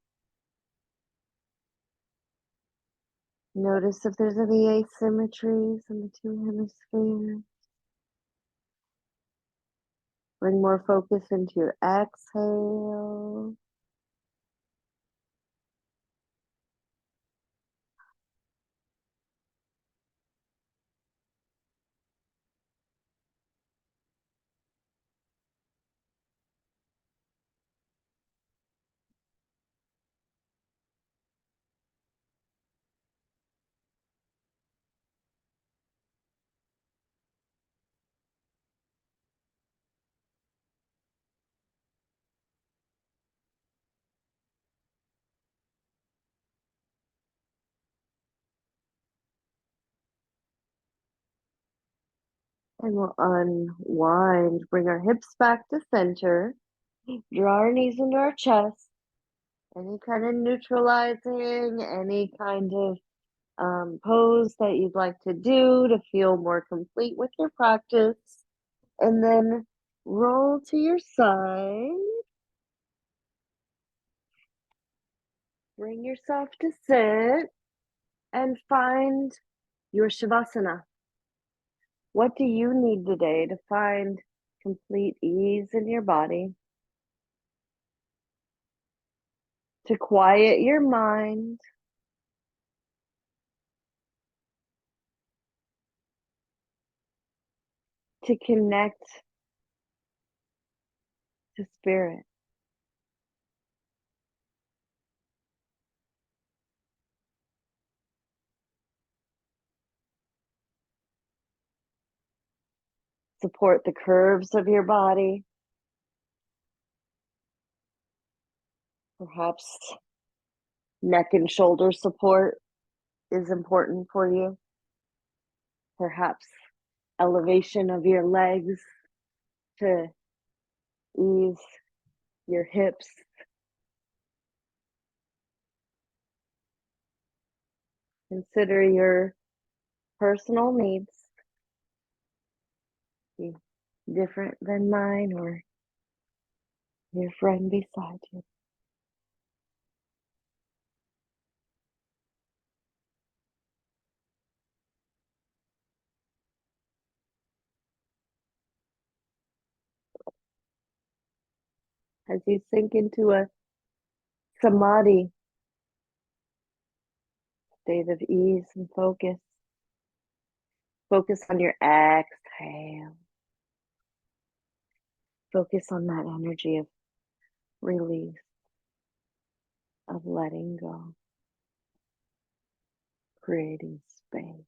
Notice if there's any asymmetries in the two hemispheres. Bring more focus into your exhale. And we'll unwind. Bring our hips back to center. Draw our knees into our chest. Any kind of neutralizing, any kind of pose that you'd like to do to feel more complete with your practice. And then roll to your side. Bring yourself to sit and find your Shavasana. What do you need today to find complete ease in your body? To quiet your mind, to connect to spirit. Support the curves of your body. Perhaps neck and shoulder support is important for you. Perhaps elevation of your legs to ease your hips. Consider your personal needs be different than mine or your friend beside you. As you sink into a samadhi state of ease and focus, focus on your exhale. Focus on that energy of release, of letting go, creating space.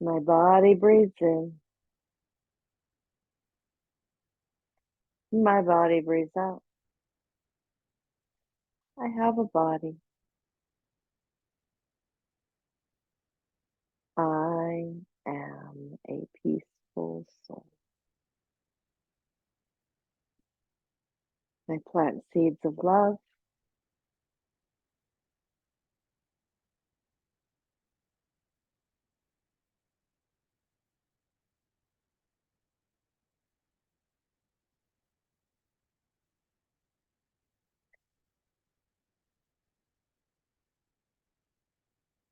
My body breathes in. My body breathes out. I have a body. I am a peaceful soul. I plant seeds of love.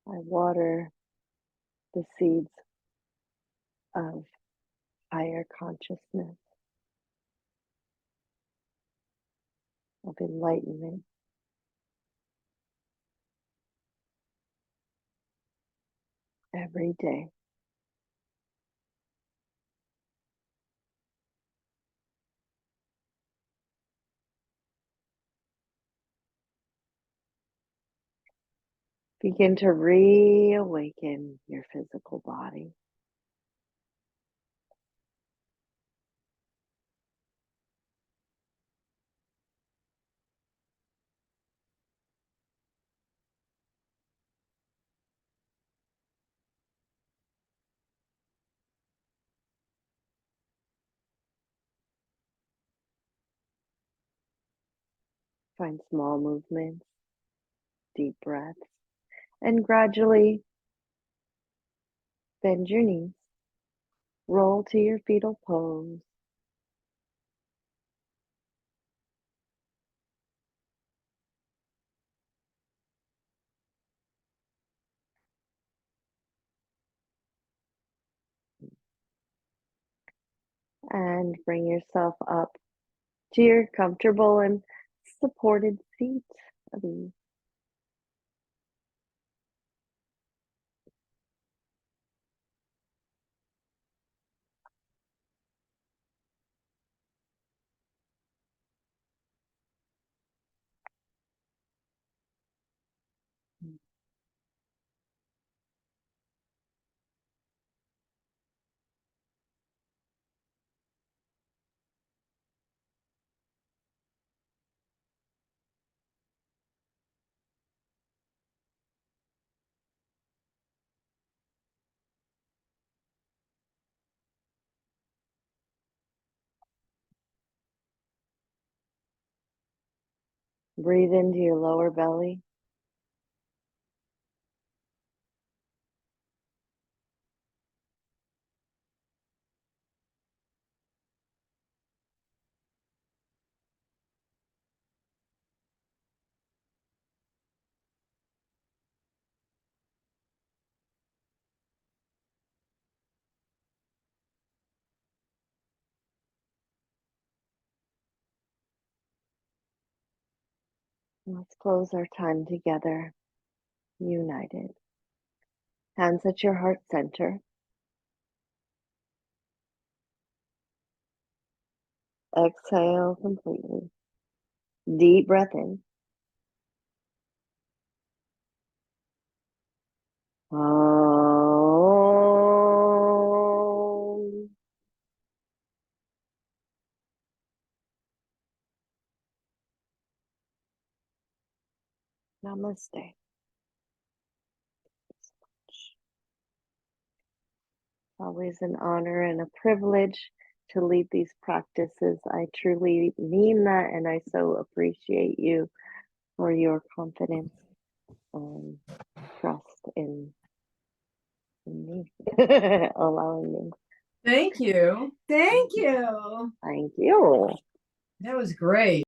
I water the seeds of higher consciousness, of enlightenment every day. Begin to reawaken your physical body. Find small movements, deep breaths, and gradually bend your knees. Roll to your fetal pose. And bring yourself up to your comfortable and supported seat of ease. Breathe into your lower belly. Let's close our time together, united. Hands at your heart center. Exhale completely. Deep breath in. Om. Namaste. Always an honor and a privilege to lead these practices. I truly mean that, and I so appreciate you for your confidence and trust in me, allowing me. Thank you. Thank you. Thank you. That was great.